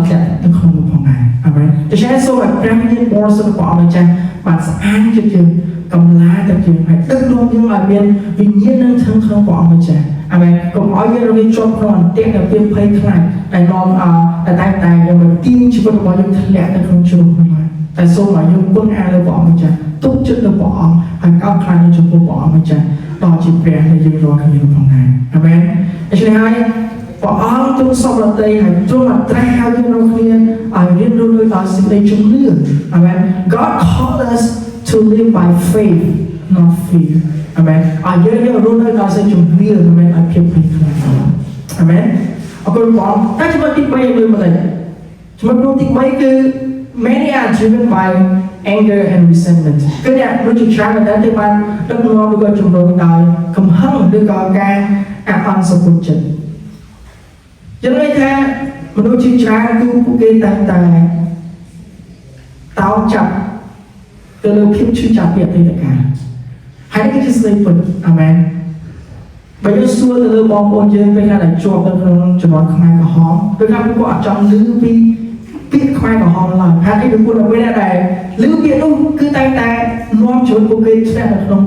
ចាក់ទៅក្នុងផងដែរអាមែនដូច្នេះសូមឲ្យព្រះវិញ្ញាណបរិសុទ្ធរបស់អង្គម្ចាស់បានស្អាតចិត្តយើងកម្លាទៅយើងហើយដឹកនាំយើងឲ្យមានវិញ្ញាណនឹងថឹងក្នុងព្រះអង្គម្ចាស់អាមែនកុំឲ្យយើងរងាជាប់ក្នុងអន្ទាក់នៃភាពភ័យខ្លាចដែលនាំតែយើងមិនទាញជីវិតរបស់យើងធ្លាក់ទៅក្នុងជ្រុងហ្នឹងតែសូមឲ្យយើងពឹងអានលើព្រះអង្គម្ចាស់ទុកចិត្តលើព្រះអង្គហើយកោតខ្លាចចំពោះព្រះអង្គម្ចាស់ដល់ជាព្រះដែលយើងរកគ្នាផងដែរអាមែនដូច្នេះហើយព្រះអង្គទ្រង់សពរតីហើយទ្រង់ត្រាស់ឲ្យយើងរកគ្នាឲ្យរៀនរស់ដោយសេចក្តីជំនឿអាមែន God called us to live by faith not fear អាមែនឲ្យយើងរស់ដោយសេចក្តីជំនឿអាមែនឲ្យភាពភ័យខ្លាចអាមែនអរគុណព្រះអង្គតែចំណុចទី3លើមកដែរចំណុចទី3គឺ many are driven by anger and resentment គឺអ្នកដូចជាច្រើនតែទៅបានដឹកនាំឬក៏ជំរុញដោយកំហឹងឬក៏ការអាក់អន់សម្ពុជចិត្តយើងឃើញថាមនុស្សជាច្រើនគឺពួកគេតែងតែតោងចាប់ទៅលើភាពឈឺចាប់ពីអតីតកាលហើយនេះគឺជាស្ដីពិតអាមែនបើយើងសួរទៅលើបងប្អូនយើងពេលណាដែលជាប់នៅក្នុងចំណងខ្មែរក្រហមគឺថាពួកគាត់អត់ចង់ឮពីពាក្យខ្មែរក្រហមឡើយហើយនេះគឺពួកដែលឮពាក្យនោះគឺតែងតែនាំជីវិតពួកគេធ្លាក់នៅក្នុង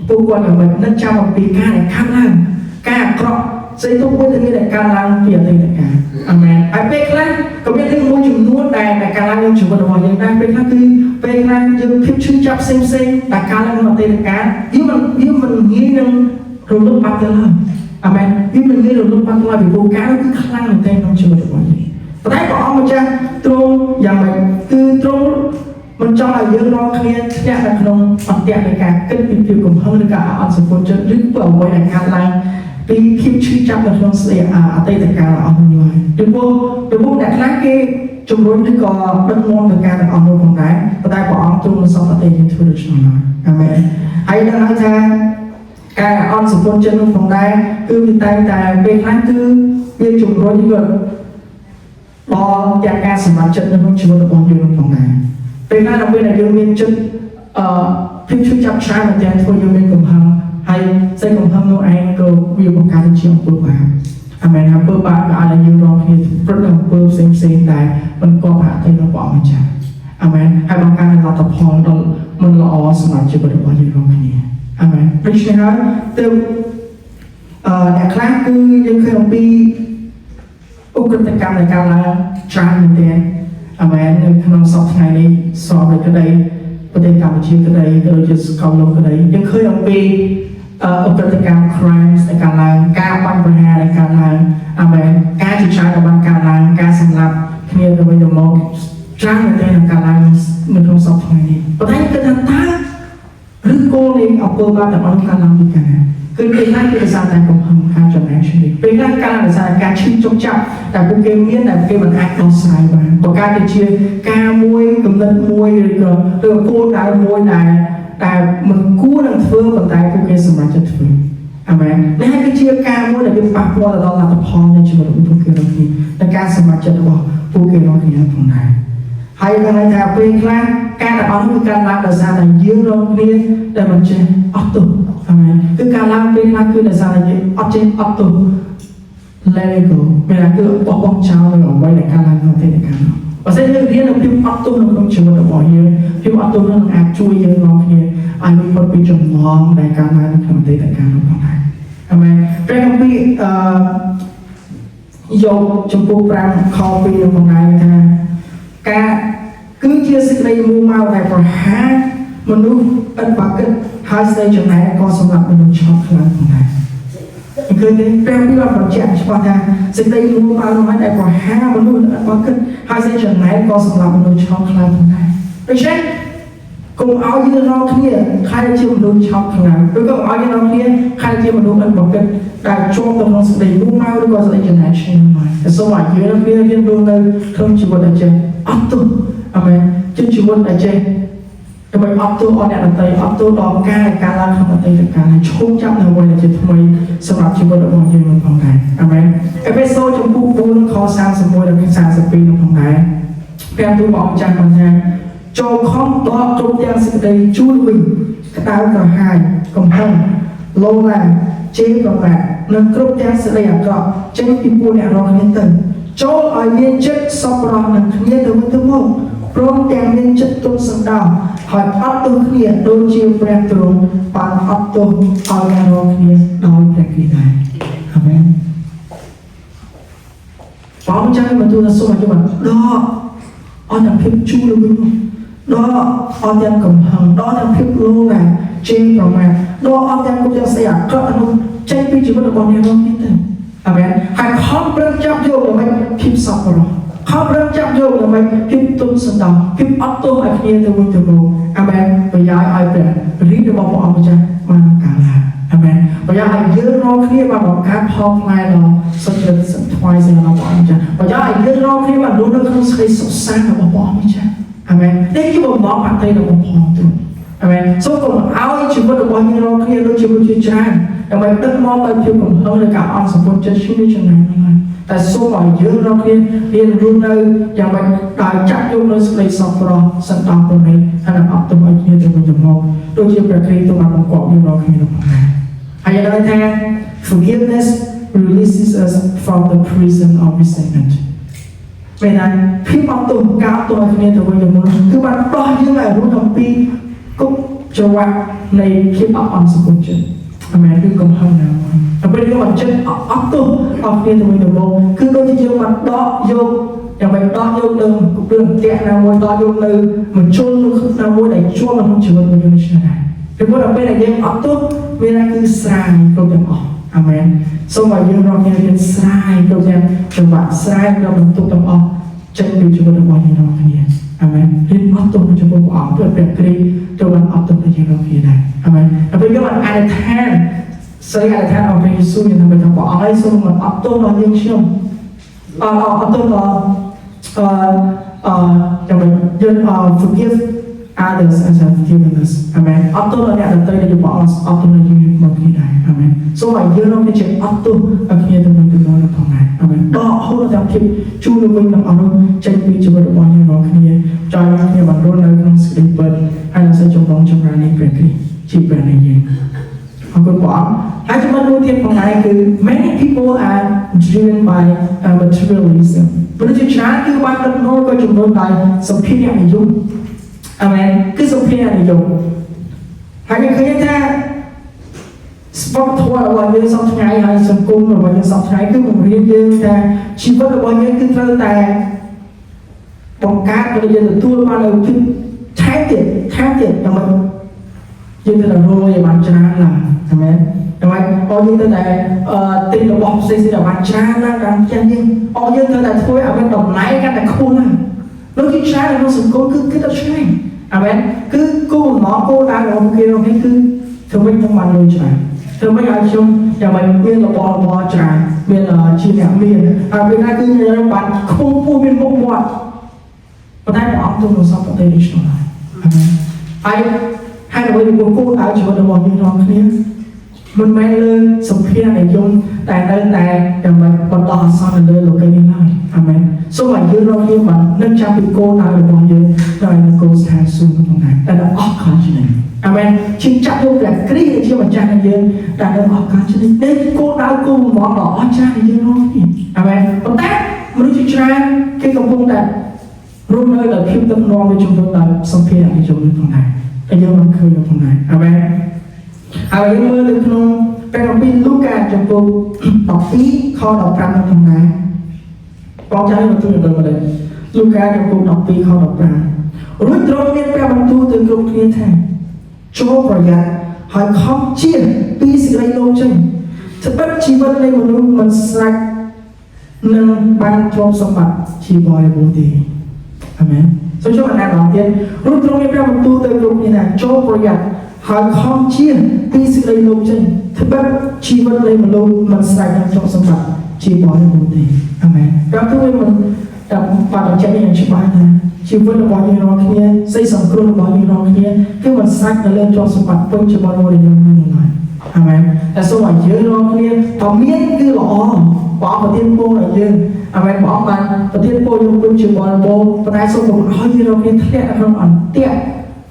ពួកគាត់យ៉ាងម៉េចនឹកចាំអំពីការដែលខាត់ឡើងការអាក្រក់ស្អីទៅមួយទៅមានតែការឡើងពីអតីតកាលអាមែនហើយពេលខ្លះក៏មានរឿងមួយចំនួនដែលការឡើងក្នុងជីវិតរបស់យើងដែរពេលខ្លះគឺពេលខ្លះយើងភាពឈឺចាប់ផ្សេងដែលការឡើងក្នុងអតីតកាលវាមិនងាយនឹងរលត់បាត់ទៅឡើយអាមែនវាមិនងាយរលត់បាត់ទៅឡើយពីព្រោះការនោះគឺខ្លាំងមែនទែនក្នុងជីវិតរបស់យើងតែព្រះអង្គម្ចាស់ទ្រង់យ៉ាងម៉េចគឺទ្រង់មិនចង់ឲ្យយើងរកគ្នាធ្លាក់នៅក្នុងអន្ទាក់នៃការគិតពីភាពកំហឹងឬការអត់សម្ពុជចិត្តឬក៏អ្វីដែលកើតឡើងពីភាពឈឺចាប់នៅក្នុងស្ដីអតីតកាលអស់នោះហើយពីព្រោះអ្នកខ្លះគេជំរុញឬក៏ដឹកនាំទៅការទាំងអស់នោះផងដែរប៉ុន្តែព្រះអង្គទ្រង់មិនសពតែយើងធ្វើដូច្នោះឡើយអាមែនហើយដឹងហើយថាការអត់សម្ពុជចិត្តនោះផងដែរគឺវាតែងតែពេលខ្លះគឺវាជំរុញក៏ដល់ទាំងការសម្រេចចិត្តនៅក្នុងជីវិតរបស់យើងនោះផងដែរពេលណាដល់ពេលដែលយើងមានចិត្តភាពឈឺចាប់ច្រើនតែទាំងធ្វើយើងមានកំហឹងហើយសេចក្តីកំហឹងនោះឯងក៏វាបង្កើតជាអំពើបាបអាមែនអំពើបាបក៏អាចឲ្យយើងរកគ្នាព្រឹត្តអំពើផ្សេងដែលមិនគប់ហាក់ទៅដល់ព្រះអង្គម្ចាស់អាមែនហើយបង្កើតលទ្ធផលដល់មិនល្អសម្រាប់ជីវិតរបស់យើងរកគ្នាអាមែនដូច្នេះហើយទើបអ្នកខ្លះគឺយើងឃើញអំពីឧក្រិដ្ឋកម្មនៃការឡើងច្រើនមែនទែនអាមែននៅក្នុងសប្តាហ៍ថ្ងៃនេះសពនៃក្តីប្រទេសកម្ពុជាក្តីក៏ដូចជាសកលលោកក្តីយើងឃើញអំពីឧក្រិដ្ឋកម្ម crimes នៃការឡើងការបាញ់ប្រហារនៃការឡើងអាមែនការជាច្រើនដែលបានកើតឡើងការសម្លាប់គ្នាទៅវិញទៅមកច្រើនមែនទែនក្នុងការឡើងនៅក្នុងសប្តាហ៍ថ្ងៃនេះប៉ុន្តែគឺថាតើឬគោលនៃអំពើបាបទាំងអស់ការឡើងពីកាលគឺពេលណាគេសារតែកំហឹងការចំណែកគ្នាពេលណាការដោយសារការឈឺចុកចាប់តែពួកគេមានតែគេមិនអាចដោះស្រាយបានបង្កើតទៅជាការមួយកំណត់មួយឬក៏គោលដៅមួយដែលមិនគួរនឹងធ្វើប៉ុន្តែពួកគេសម្រេចចិត្តធ្វើអាមែននេះគឺជាការមួយដែលវាប៉ះពាល់ដល់លទ្ធផលនៃជីវិតរបស់ពួកគេរបស់នេះនិងការសម្រេចចិត្តរបស់ពួកគេរបស់គ្នាផងដែរហើយគាត់ថាពេលខ្លះការដែលអត់គឺការឡើងដោយសារតែយើងរងគ្នាដែលមិនចេះអត់ទោសអាមែនគឺការឡើងពេលខ្លះគឺដោយសារតែយើងអត់ចេះអត់ទោស let it go ពេលណាគឺបោះបង់ចោលនៅអ្វីដែលការឡើងក្នុងអតីតកាលនោះបើសិនយើងរៀននៅភាពអត់ទោសនៅក្នុងជីវិតរបស់យើងភាពអត់ទោសនឹងអាចជួយយើងរងគ្នាឲ្យមានផុតពីចំណងដែលកើតឡើងនៅក្នុងអតីតកាលនោះផងដែរអាមែនព្រះគម្ពីរយកចំពោះ5ខ2នោះផងដែរថាការគឺជាសេចក្តីមួម៉ៅដែលប្រហារមនុស្សឥតបាគិតហើយស្ដីចំណែកក៏សម្រាប់មនុស្សឆោតខ្លាំងផងដែរគឺទេព្រះពីបានបញ្ជាក់ច្បាស់ថាសេចក្តីមួម៉ៅនោះដែលប្រហារមនុស្សឥតបាគិតហើយស្ដីចំណែកក៏សម្រាប់មនុស្សឆោតខ្លាំងផងដែរដូច្នេះកុំឲ្យយើងរកគ្នាខ្លាចជាមនុស្សឆោតខ្លាំងឬក៏ឲ្យយើងរកគ្នាខ្លាចជាមនុស្សឥតបាគិតដែលជាប់ទៅក្នុងសេចក្តីមួម៉ៅឬក៏សេចក្តីចំណែកឆ្ងាយមកតែសូមឲ្យយើងរៀនរស់នៅក្នុងជីវិតដែលចេះអត់ទោសអាមែនជាជីវិតដែលចេះ ដើម្បីអត់ទោសអត់អ្នកដទៃអត់ទោសដល់ការឡើងក្នុងអតីតកាលហើយឈោងចាប់នៅអ្វីដែលជាថ្មីសម្រាប់ជីវិតរបស់យើងនឹងផងដែរអាមែនអេផេសូចំពោះ4ខ31ដល់32នឹងផងដែរព្រះទូលព្រះអង្គចាស់បានថាចូលខំដកគ្រប់ទាំងសេចក្តីជួលវិញក្តៅក្រហាយកំហឹងលោឡាជេរប្រមាថនិងគ្រប់ទាំងសេចក្តីអាក្រក់ចេញពីពួកអ្នករាល់គ្នាទៅចូលឲ្យមានចិត្តសប្បុរសនឹងគ្នាទៅវិញទៅមកព្រមទាំងមានចិត្តទុកសណ្ដោសហើយអត់ទោសគ្នាដូចជាព្រះទ្រង់បានអត់ទោសឲ្យអ្នករាល់គ្នាដោយព្រះគ្រីស្ទដែរអាមែនបងចាស់មកទូលសូមឲ្យយើងដកអត់ទាំងភាពជួលវិញដកអត់ទាំងកំហឹងដកទាំងភាពលោឡាជេរប្រមាថដកអត់ទាំងគ្រប់ទាំងស្អីអាក្រក់នោះចេញពីជីវិតរបស់អ្នករាល់គ្នាទៅអាមែនហើយខំប្រឹងចាប់យកដើម្បីភាពសប្បុរសខំប្រឹងចាប់យកដើម្បីភាពទុនសណ្ដោសភាពអត់ទោសឲ្យគ្នាទៅវិញទៅមកអាមែនប្រយោជន៍ឲ្យព្រះរីករបស់ព្រះអង្គម្ចាស់បានកើតឡើងអាមែនប្រយោជន៍ឲ្យយើងរាល់គ្នាបានបង្កើតផលផ្លែដល់សុខចិត្តថ្វាយសម្រាប់ព្រះអង្គម្ចាស់ប្រយោជន៍ឲ្យយើងរាល់គ្នាបានរស់នៅក្នុងសេចក្តីសុខសាន្តរបស់ព្រះអង្គម្ចាស់អាមែននេះជាបំណងអតីតរបស់ព្រះអង្គទ្រង់អាមែនសូមកុំឲ្យជីវិតរបស់យើងរាល់គ្នាដូចជាជាច្រើនដើម្បីដឹកនាំទៅភាពកំហឹងនៃការអន់សម្ពុតចិត្តឈឺនេះចំណែកហ្នឹងតែសូមឲ្យយើងរាល់គ្នារៀនរស់នៅយ៉ាងម៉េចដោយចាក់យកនៅសេចក្តីសប្បុរសសន្តោសប្រណីហើយនឹងអត់ទៅឲ្យគ្នាទៅវិញទៅមកដូចជាព្រះគ្រីស្ទបានបង្គាប់យើងរាល់គ្នានោះដែរហើយយ៉ាងណាថា forgiveness releases us from the prison of resentment ពេលណាភាពអត់ទោសការទោសឲ្យគ្នាទៅវិញទៅមកគឺបានដោះយើងឲ្យរស់អំពីគុកច្រវាក់នៃភាពអន់សម្ពុតចិត្តអាមែនគឺកំហឹងណាស់តែពេលយើងបានចិត្តអត់ទោសអស់គ្នាទៅវិញទៅមកគឺដូចជាយើងបានដកយកយ៉ាងម៉េចដកយកនឹងរឿងតាក់ណាមួយដកយកនៅមួយជុលណាមួយដែលជាប់ក្នុងជីវិតរបស់យើងនេះដែរពីព្រោះដល់ពេលដែលយើងអត់ទោសវាគឺស្រាយគ្រប់ទាំងអស់អាមែនសូមឲ្យយើងរកគ្នារៀនស្រាយគ្រប់ទាំងចង្វាក់ស្រាយគ្រប់បន្ទុកទាំងអស់ចេញពីជីវិតរបស់យើងរាល់គ្នាអាមែនរៀនអត់ទោសចំពោះព្រះអង្គព្រោះព្រះគ្រីស្ទត្រូវបានអត់ទោសទៅយើងរាល់គ្នាដែរអាមែនហើយពេលយើងបានអធិដ្ឋានស្រីអធិដ្ឋានអរព្រះយេស៊ូវយើងថាព្រះអង្គឲ្យសូមអត់ទោសដល់យើងខ្ញុំអត់ទោសដល់ចាំយើង forgive others as I've forgiven us អាមែនអត់ទោសដល់អ្នកដទៃដែលព្រះអង្គអត់ទោសដល់យើងមកគ្នាដែរអាមែនសូមឲ្យយើងរកគ្នាអត់ទោសឲ្យគ្នាទៅវិញទៅមកផងដែរអាមែនដកហូរតាមភាពជួលវិញទាំងអស់នោះចេញពីជីវិតរបស់យើងរាល់គ្នាចង់ឲ្យគ្នាបានរស់នៅក្នុងសេចក្តីពិតហើយនឹងសេចក្តីចម្រុងចម្រើននៃព្រះគ្រីស្ទជាព្រះនៃយើងអរគុណព្រះអង្គហើយចំណុចមួយទៀតផងដែរគឺ many people are driven by materialism ព្រោះជាច្រើនគឺបានដឹកនាំទៅជំនួសដោយសម្ភារៈនិយមអាមែនគឺសម្ភារៈនិយមហើយឃើញថាស្ពតធម៌របស់យើងសពថ្ងៃហើយសង្គមរបស់យើងសពថ្ងៃគឺបង្រៀនយើងថាជីវិតរបស់យើងគឺត្រូវតែបង្កើតឲ្យយើងទទួលបាននូវភាពថែមទៀតដើម្បីយើងទៅរស់ឲ្យបានច្រើនឡើងអាមែនដើម្បីឲ្យយើងទៅតែទិញរបស់ផ្សេងៗឲ្យបានច្រើនឡើងតាមផ្ទះយើងឲ្យយើងទៅតែធ្វើឲ្យមានតម្លៃកាន់តែខ្ពស់ឡើងលោកជាច្រើនក្នុងសង្គមគឺគិតតែឆ្ងាយអាមែនគឺគោលបំណងគោលដៅរបស់គេនោះគឺធ្វើម៉េចខ្ញុំបានលុយច្រើនធ្វើម៉េចឲ្យខ្ញុំយ៉ាងម៉េចមានរបស់ច្រើនមានជាអ្នកមានហើយពេលណាគឺខ្ញុំបានខ្ពង់ពោះមានមុខមាត់ប៉ុន្តែព្រះអង្គទ្រង់សពប្រទេសនេះឆ្លងអាមែនហើយដើម្បីគោលដៅជីវិតរបស់យើងរាល់គ្នាមិនមែនលើសម្ភារៈនិយមតែនៅតែដើម្បីបន្តអាសន្នលើលោកនេះឡើយអាមែនសូមឲ្យយើងរាល់គ្នាបាននឹកចាំពីគោលដៅរបស់យើងដោយនឹងគោលស្ថានសួគ៌ក្នុងថ្ងៃតែដល់អស់ខាងជានេះអាមែនជាចាក់យកព្រះគ្រីស្ទជាម្ចាស់នៃយើងតែដល់អស់ខាងជានេះនេះគោលដៅគោលបំណងដ៏អស្ចារ្យនៃយើងរាល់គ្នាអាមែនប៉ុន្តែមនុស្សជាច្រើនគេកំពុងតែរស់នៅដោយភាពទឹកនោមវាជំរុញដោយសម្ភារៈនិយមក្នុងថ្ងៃតែយើងមិនឃើញនៅក្នុងថ្ងៃអាមែនហើយយើងមើលទៅក្នុងព្រះគម្ពីរលូកាចំពោះ12ខ15នៅក្នុងថ្ងៃបងចាស់មកជួយដល់មកលូកាចំពោះ12ខ15រួចទ្រង់មានព្រះបន្ទូលទៅគ្រប់គ្នាថាចូលប្រយ័ត្នហើយខំជៀសពីសេចក្តីលោភចេញត្បិតជីវិតនៃមនុស្សមិនស្រេចនឹងបានទ្រព្យសម្បត្តិជាបរិបូរណ៍ទេអាមែនសូមជួយអានដល់ទៀតរួចទ្រង់មានព្រះបន្ទូលទៅគ្រប់គ្នាថាចូលប្រយ័ត្នហើយខំជៀសពីសេចក្តីលោភចេញត្បិតជីវិតនៃមនុស្សមិនស្រេចនឹងទ្រព្យសម្បត្តិជាបរិបូរណ៍ទេអាមែនព្រះទូលមិនតែបាត់ចិត្តនេះច្បាស់ថា ชีวิตរបស់យើងរាល់គ្នាសេចក្ដីសង្គ្រោះរបស់យើងរាល់គ្នាគឺមិនសាច់នៅលើទ្រព្យសម្បត្តិពេញជាបរិបូរណ៍ដែលយើងមានឡើយអាមែនតែសូមឲ្យយើងរាល់គ្នាបើមានគឺល្អព្រះអង្គប្រទានពរដល់យើងអាមែនព្រះអង្គបានប្រទានពរយើងពេញជាបរិបូរណ៍ប៉ុន្តែសូមឲ្យយើងរាល់គ្នាធ្លាក់ក្នុងអន្ទាក់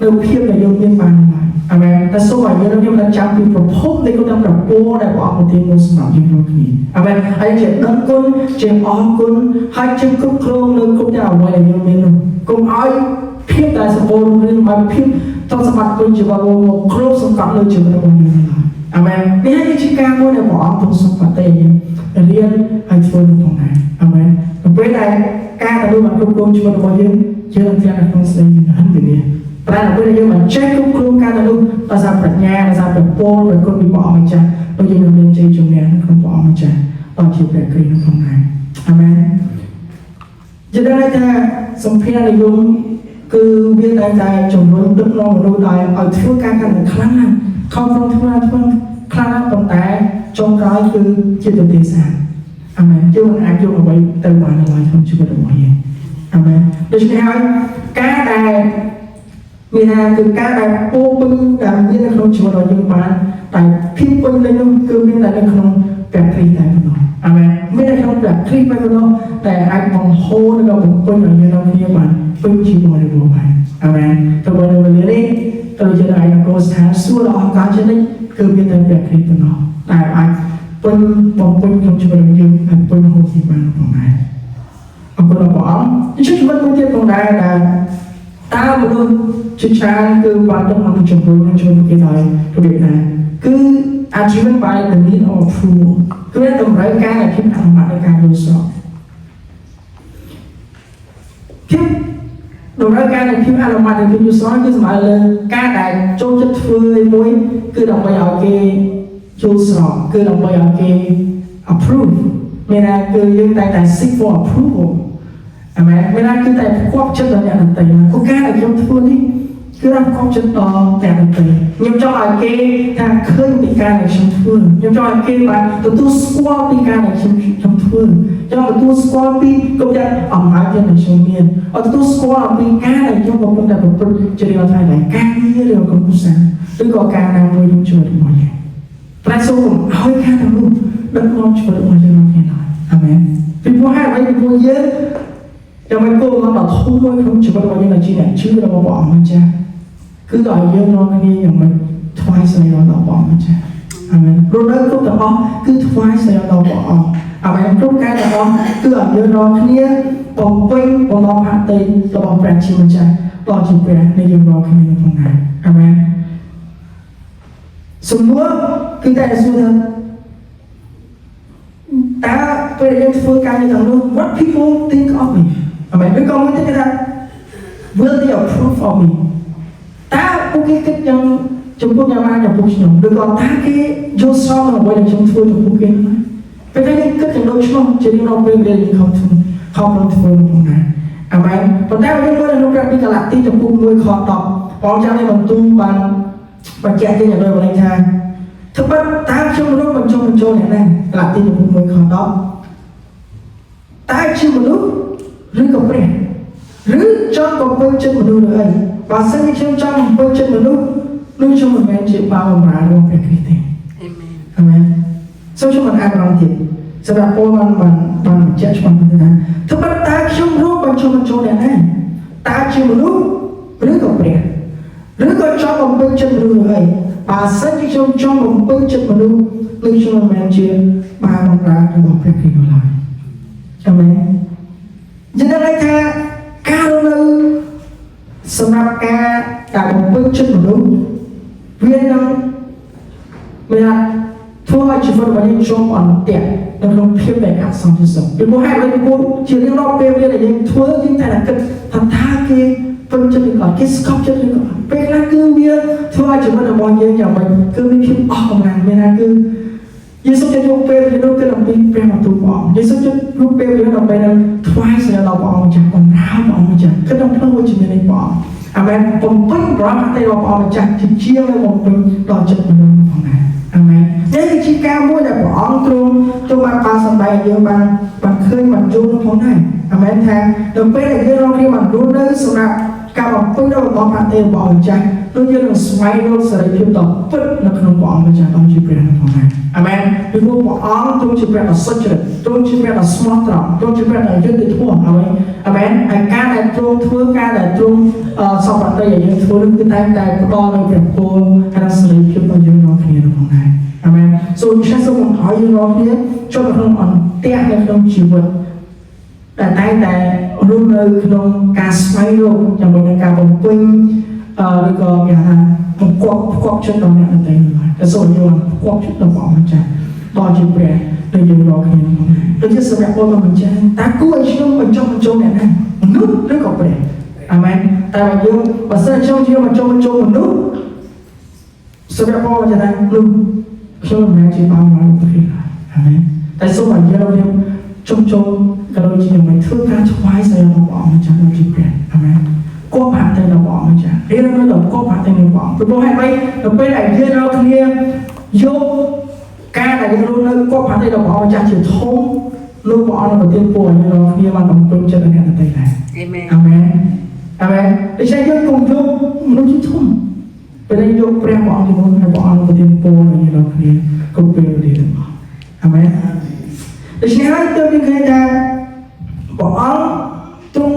នៅភាពដែលយើងមានបានឡើយអាមែនតែសូមឲ្យយើងរាល់គ្នាបានចាំពីប្រភពនៃគុណប្រពរដែលព្រះអង្គប្រទានមកសម្រាប់យើងរាល់គ្នាអាមែនហើយជាដឹងគុណជាអរគុណហើយជាគ្រប់គ្រងនៅគ្រប់យ៉ាងអ្វីដែលយើងមាននោះកុំឲ្យភាពដែលសម្បូររឿងឲ្យភាពទ្រព្យសម្បត្តិពេញជាបរិបូរណ៍មកគ្រប់សង្កត់លើជីវិតរបស់យើងឡើយអាមែននេះគឺជាការមួយដែលព្រះអង្គទ្រង់សម្បត្តិយើងរៀនឲ្យធ្វើនឹងផងដែរអាមែនទៅពេលដែលការទទួលបានគ្រប់គ្រងជីវិតរបស់យើងយើងនឹងទាំងក្នុងស្ដីនឹងហិនវិញ្ញាតែដល់ពេលយើងមិនចេះគ្រប់គ្រងការទទួលដោយសារប្រាជ្ញាដោយសារព្រះពរដោយគុណពីព្រះអង្គម្ចាស់ដូចយើងនឹងមានជ័យជំនះក្នុងព្រះអង្គម្ចាស់ដល់ជាព្រះគ្រីស្ទនឹងផងដែរអាមែនជាដែលថាសម្ភារនិយមគឺវាតែជំរុញដឹកនាំមនុស្សឲ្យធ្វើការកាន់តែខ្លាំងណាស់ខំប្រឹងធ្វើខ្លាំងណាស់ប៉ុន្តែចុងក្រោយគឺជាទទេសាអាមែនយើងមិនអាចយកអ្វីទៅបានឡើយក្នុងជីវិតរបស់យើងអាមែនដូច្នេះហើយការដែលមានថាគឺការដែលពោពេញដែលមាននៅក្នុងជីវិតរបស់យើងបានតែភាពពេញលេញនោះគឺមានតែនៅក្នុងព្រះគ្រីស្ទតែប៉ុណ្ណោះអាមែនមាននៅក្នុងព្រះគ្រីស្ទតែប៉ុណ្ណោះតែអាចបង្ហូរនិងបំពេញឲ្យយើងនៅគ្នាបានពេញជាបរិបូរណ៍បានអាមែនទៅបើនៅវេលានេះទៅយើងអាចនឹងស្ថានសួគ៌ដ៏អស្ចារ្យជានិច្ចគឺមានតែព្រះគ្រីស្ទប៉ុណ្ណោះតែអាចពេញបំពេញក្នុងជីវិតរបស់យើងហើយពេញហូរជាបានផងដែរអរគុណព្រះអង្គជីវិតមួយទៀតផងដែរដែលតើមនុស្សជាច្រើនគឺបានទៅក្នុងជំរុញនឹងជួយគេដែររបៀបណាគឺ achievement by the need of approval គឺតម្រូវការនៃភាពអនុម័តនៃការយល់ស្របភាពតម្រូវការនៃភាពអនុម័តនៃភាពយល់ស្របគឺសំដៅលើការដែលចូលចិត្តធ្វើមួយគឺដើម្បីឲ្យគេយល់ស្របគឺដើម្បីឲ្យគេ approve មានថាគឺយើងតែ seek for approval អាមែនមានថាគឺតែផ្គប់ចិត្តដល់អ្នកដទៃអូការដែលខ្ញុំធ្វើនេះគឺផ្គប់ចិត្តដល់អ្នកដទៃខ្ញុំចង់ឲ្យគេថាឃើញពីការដែលខ្ញុំធ្វើខ្ញុំចង់ឲ្យគេបានទទួលស្គាល់ពីការដែលខ្ញុំធ្វើចង់ទទួលស្គាល់ពីគ្រប់យ៉ាងអំណាចដែលខ្ញុំមានឲ្យទទួលស្គាល់អំពីការដែលខ្ញុំកំពុងតែប្រព្រឹត្តជារៀងរាល់ថ្ងៃដែរការងារឬក៏គូសាឬក៏ការណាមួយក្នុងជីវិតរបស់យើងតែសូមឲ្យការទាំងនោះដឹកនាំជីវិតរបស់យើងមកនេះឡើយអាមែនពីព្រោះហេតុអ្វីពីព្រោះយើងចាំមិនគោលមកដល់ធំមួយក្នុងជីវិតរបស់យើងដែលជាអ្នកជឿរបស់ព្រះអង្គម្ចាស់គឺដល់យើងរកគ្នាយ៉ាងមិនថ្វាយស្រីដល់ព្រះអង្គម្ចាស់អាមែនព្រោះនៅគ្រប់ទាំងអស់គឺថ្វាយស្រីដល់ព្រះអង្គអាមែនគ្រប់ការទាំងអស់គឺឲ្យយើងរកគ្នាបំពេញបំណងហត្ថីរបស់ព្រះជាម្ចាស់ដល់ជាព្រះនៃយើងរកគ្នាផងដែរអាមែនសំណួរគឺតែសួរថាតើពេលយើងធ្វើការនេះទាំងនោះ what people think of me អាមែនឬក៏មួយទៀតថា will they approve of me តើពួកគេគិតយ៉ាងចំពោះយ៉ាងម៉េចចំពោះខ្ញុំឬក៏តើគេយល់ស្របនឹងអ្វីដែលខ្ញុំធ្វើចំពោះគេពេលតែគេគិតយ៉ាងដូចខ្ញុំជារៀងរាល់ពេលដែលខ្ញុំធ្វើផងដែរអាមែនប៉ុន្តែយើងមើលនៅក្នុងព្រះគម្ពីរកាឡាទីចំពោះ1ខ10ព្រះអង្គចាំនេះបន្ទូលបានបញ្ជាក់យ៉ាងដូចនេះថាធ្វើបាត់តើខ្ញុំរកបញ្ចុះបញ្ចូលអ្នកណាកាឡាទីចំពោះ1ខ10តើជាមនុស្សឬក៏ព្រះឬចង់បំពេញចិត្តមនុស្សឬអីបើសិនជាខ្ញុំចង់បំពេញចិត្តមនុស្សនោះខ្ញុំមិនមែនជាបាវបម្រើរបស់ព្រះគ្រីស្ទទេអាមែនសូមខ្ញុំអានម្ដងទៀតសម្រាប់ពលបានបញ្ជាក់ច្បាស់ថាធ្វើបាត់តើខ្ញុំរកបញ្ចុះបញ្ចូលអ្នកណាតើជាមនុស្សឬក៏ព្រះឬក៏ចង់បំពេញចិត្តមនុស្សឬអីបើសិនជាខ្ញុំចង់បំពេញចិត្តមនុស្សនោះខ្ញុំមិនមែនជាបាវបម្រើរបស់ព្រះគ្រីស្ទនោះឡើយអាមែនយើងដឹងថាការនៅសម្រាប់ការបំពេញចិត្តមនុស្សវានឹងមានធ្វើឲ្យជីវិតរបស់យើងជាប់អន្ទាក់នៅក្នុងភាពដែលអសន្តិសុខពីព្រោះហេតុអ្វីពីព្រោះជារៀងរាល់ពេលដែលយើងធ្វើយើងតែគិតថាគេពេញចិត្តឬក៏គេស្កប់ចិត្តឬក៏ពេលខ្លះគឺវាធ្វើឲ្យជីវិតរបស់យើងយ៉ាងម៉េចគឺមានភាពអស់កម្លាំងមានថាគឺយេស៊ូវจะយកពេលនេះគឺដើម្បីព្រះបន្ទូលព្រះអង្គយេស៊ូវจะយកពេលនេះដើម្បីនឹងថ្វាយស្រីដល់ព្រះអង្គម្ចាស់បំរើព្រះអង្គម្ចាស់គឺក្នុងផ្លូវវិជ្ជានៃព្រះអង្គអាមែនបំពេញប្រណតីរបស់ព្រះអង្គម្ចាស់ជាងនៅបំពេញដល់ចិត្តមនុស្សផងដែរអាមែននេះគឺជាការមួយដែលព្រះអង្គទ្រង់បានសម្ដែងយើងបានឃើញបានយល់ផងដែរ អាមែនថាដល់ពេលដែលយើងរកគ្នាបានរស់នៅសម្រាប់ការបំពេញដល់របស់ប្រាក់ទេរបស់ម្ចាស់ដូចយើងនឹងស្វែងរកសេរីភាពដ៏ពិតនៅក្នុងព្រះអង្គម្ចាស់ដ៏ជាព្រះផងដែរអាមែនពីព្រោះព្រះអង្គទ្រង់ជាព្រះដ៏សុចរិតទ្រង់ជាព្រះដ៏ស្មោះត្រង់ទ្រង់ជាព្រះដ៏យុត្តិធម៌ហើយអាមែនហើយការដែលទ្រង់ធ្វើការដែលទ្រង់សពប្រតិឲ្យយើងធ្វើនោះគឺតែផ្ដល់នូវព្រះពរហើយនិងសេរីភាពដល់យើងរាល់គ្នាផងដែរអាមែនសូមខ្ញុំសូមឲ្យយើងរាល់គ្នាចូលក្នុងអន្ទាក់នៅក្នុងជីវិតតែរស់នៅក្នុងការស្វែងរកជាមួយនឹងការបំពេញឬក៏គេថាបង្កប់ចិត្តដល់អ្នកដទៃនោះហើយតែសូមយើងបង្កប់ចិត្តដល់ព្រះម្ចាស់ដល់ជាព្រះដែលយើងរកគ្នាផងដូចជាសម្រាប់បងម្ចាស់តើគួរឲ្យខ្ញុំបញ្ចុះបញ្ចូលអ្នកណាមនុស្សឬក៏ព្រះអាមែនតែយើងបើសិនខ្ញុំជាបញ្ចុះបញ្ចូលមនុស្សសម្រាប់បងម្ចាស់នោះខ្ញុំមិនមែនជាបងមកព្រះអាមែនតែសូមឲ្យយើងជុំចូលក៏ដូចជាមិនធ្វើការថ្វាយស្រីរបស់ព្រះអង្គម្ចាស់ដូចជាព្រះអាមែនគប់ហាក់ទៅដល់ព្រះអង្គម្ចាស់រៀននៅដល់គប់ហាក់ទៅនឹងព្រះអង្គព្រោះហេតុម៉េចទៅពេលដែលយើងរកគ្នាយកការដែលយើងរស់នៅគប់ហាក់ទៅដល់ព្រះអង្គម្ចាស់ជាធំលោកព្រះអង្គប្រទានពរឲ្យយើងរកគ្នាបានបំពេញចិត្តអ្នកដទៃដែរអាមែនអាមែនដូច្នេះយើងកុំយកមនុស្សជាធំពេលដែលយកព្រះព្រះអង្គជាមុនហើយព្រះអង្គប្រទានពរឲ្យយើងរកគ្នាគ្រប់ពេលវេលាទាំងអស់អាមែនដូច្នេះហើយទើបយើងឃើញថាព្រះអង្គទ្រង់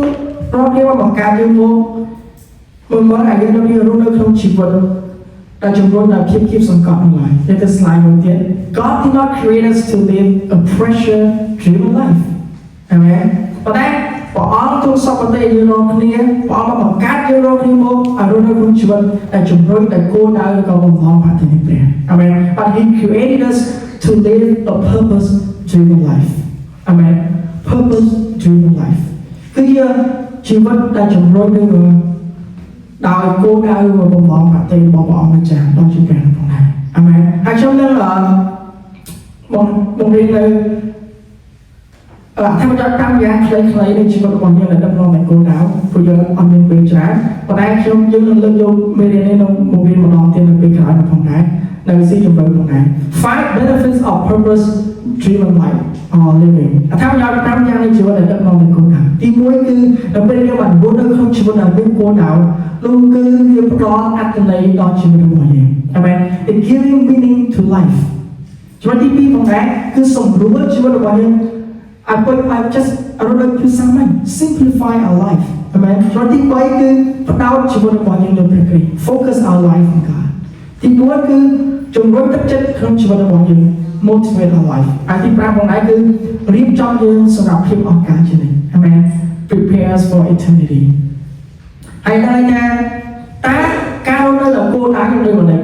ប្រោសយើងបង្កើតយើងមកឲ្យយើងរស់នៅក្នុងជីវិតដែលជំរុញដល់ភាពសង្កត់នោះឡើយតែស្លាយមួយទៀត God did not create us to live a pressure driven life អាមែនប៉ុន្តែព្រះអង្គទ្រង់សពតិយើងរកគ្នាព្រះអង្គបង្កើតយើងរកគ្នាមកឲ្យរស់នៅក្នុងជីវិតដែលជំរុញដល់គោលដៅក៏បំណងប្រាថ្នាព្រះអាមែន But He created us to live a purpose driven life amen purpose driven life គឺជាជីវិតដែលជំរុញនឹងដោយគោលដៅបំណងប្រាថ្នារបស់ព្រះអង្គម្ចាស់ដល់ជាព្រះផងដែរអាមែនហើយខ្ញុំនឹងបងរៀននៅធម្មតាតាមយ៉ាងខ្លីៗនៃជីវិតរបស់យើងដែលដឹកនាំតែគោលដៅព្រោះយើងអត់មានពេលច្រើនប៉ុន្តែយើងនឹងលើកយកមេរៀននេះមករៀនម្ដងទៀតនៅពេលក្រោយផងដែរនៅស៊ីជម្រៅផងដែរ Five benefits of purpose driven life or living ថាមយ៉ាង5យ៉ាងនៃជីវិតដែលដឹកនាំតែគោលដៅទី1គឺដល់ពេលយើងបានរស់នៅក្នុងជីវិតដែលមានគោលដៅនោះគឺវាផ្ដល់អត្ថន័យដល់ជីវិតរបស់យើងអាមែន It giving meaning to life ចំណុចទី2ផងដែរគឺសម្រួលជីវិតរបស់យើងI just I don't know គឺសាមញ្ញ simplify our life អាមែនចំណុចទី3គឺផ្ដោតជីវិតរបស់យើងលើព្រះគ្រីស្ទ focus our life on God ទី4គឺជំរុញទឹកចិត្តក្នុងជីវិតរបស់យើង motivate our life ហើយទី5ផងដែរគឺរៀបចំយើងសម្រាប់ភាពអស្ចារ្យជានិច្ចអាមែន prepare us for eternity ហើយដល់ថាតើការរស់នៅដោយគោលដៅយ៉ាងដូចម្តេច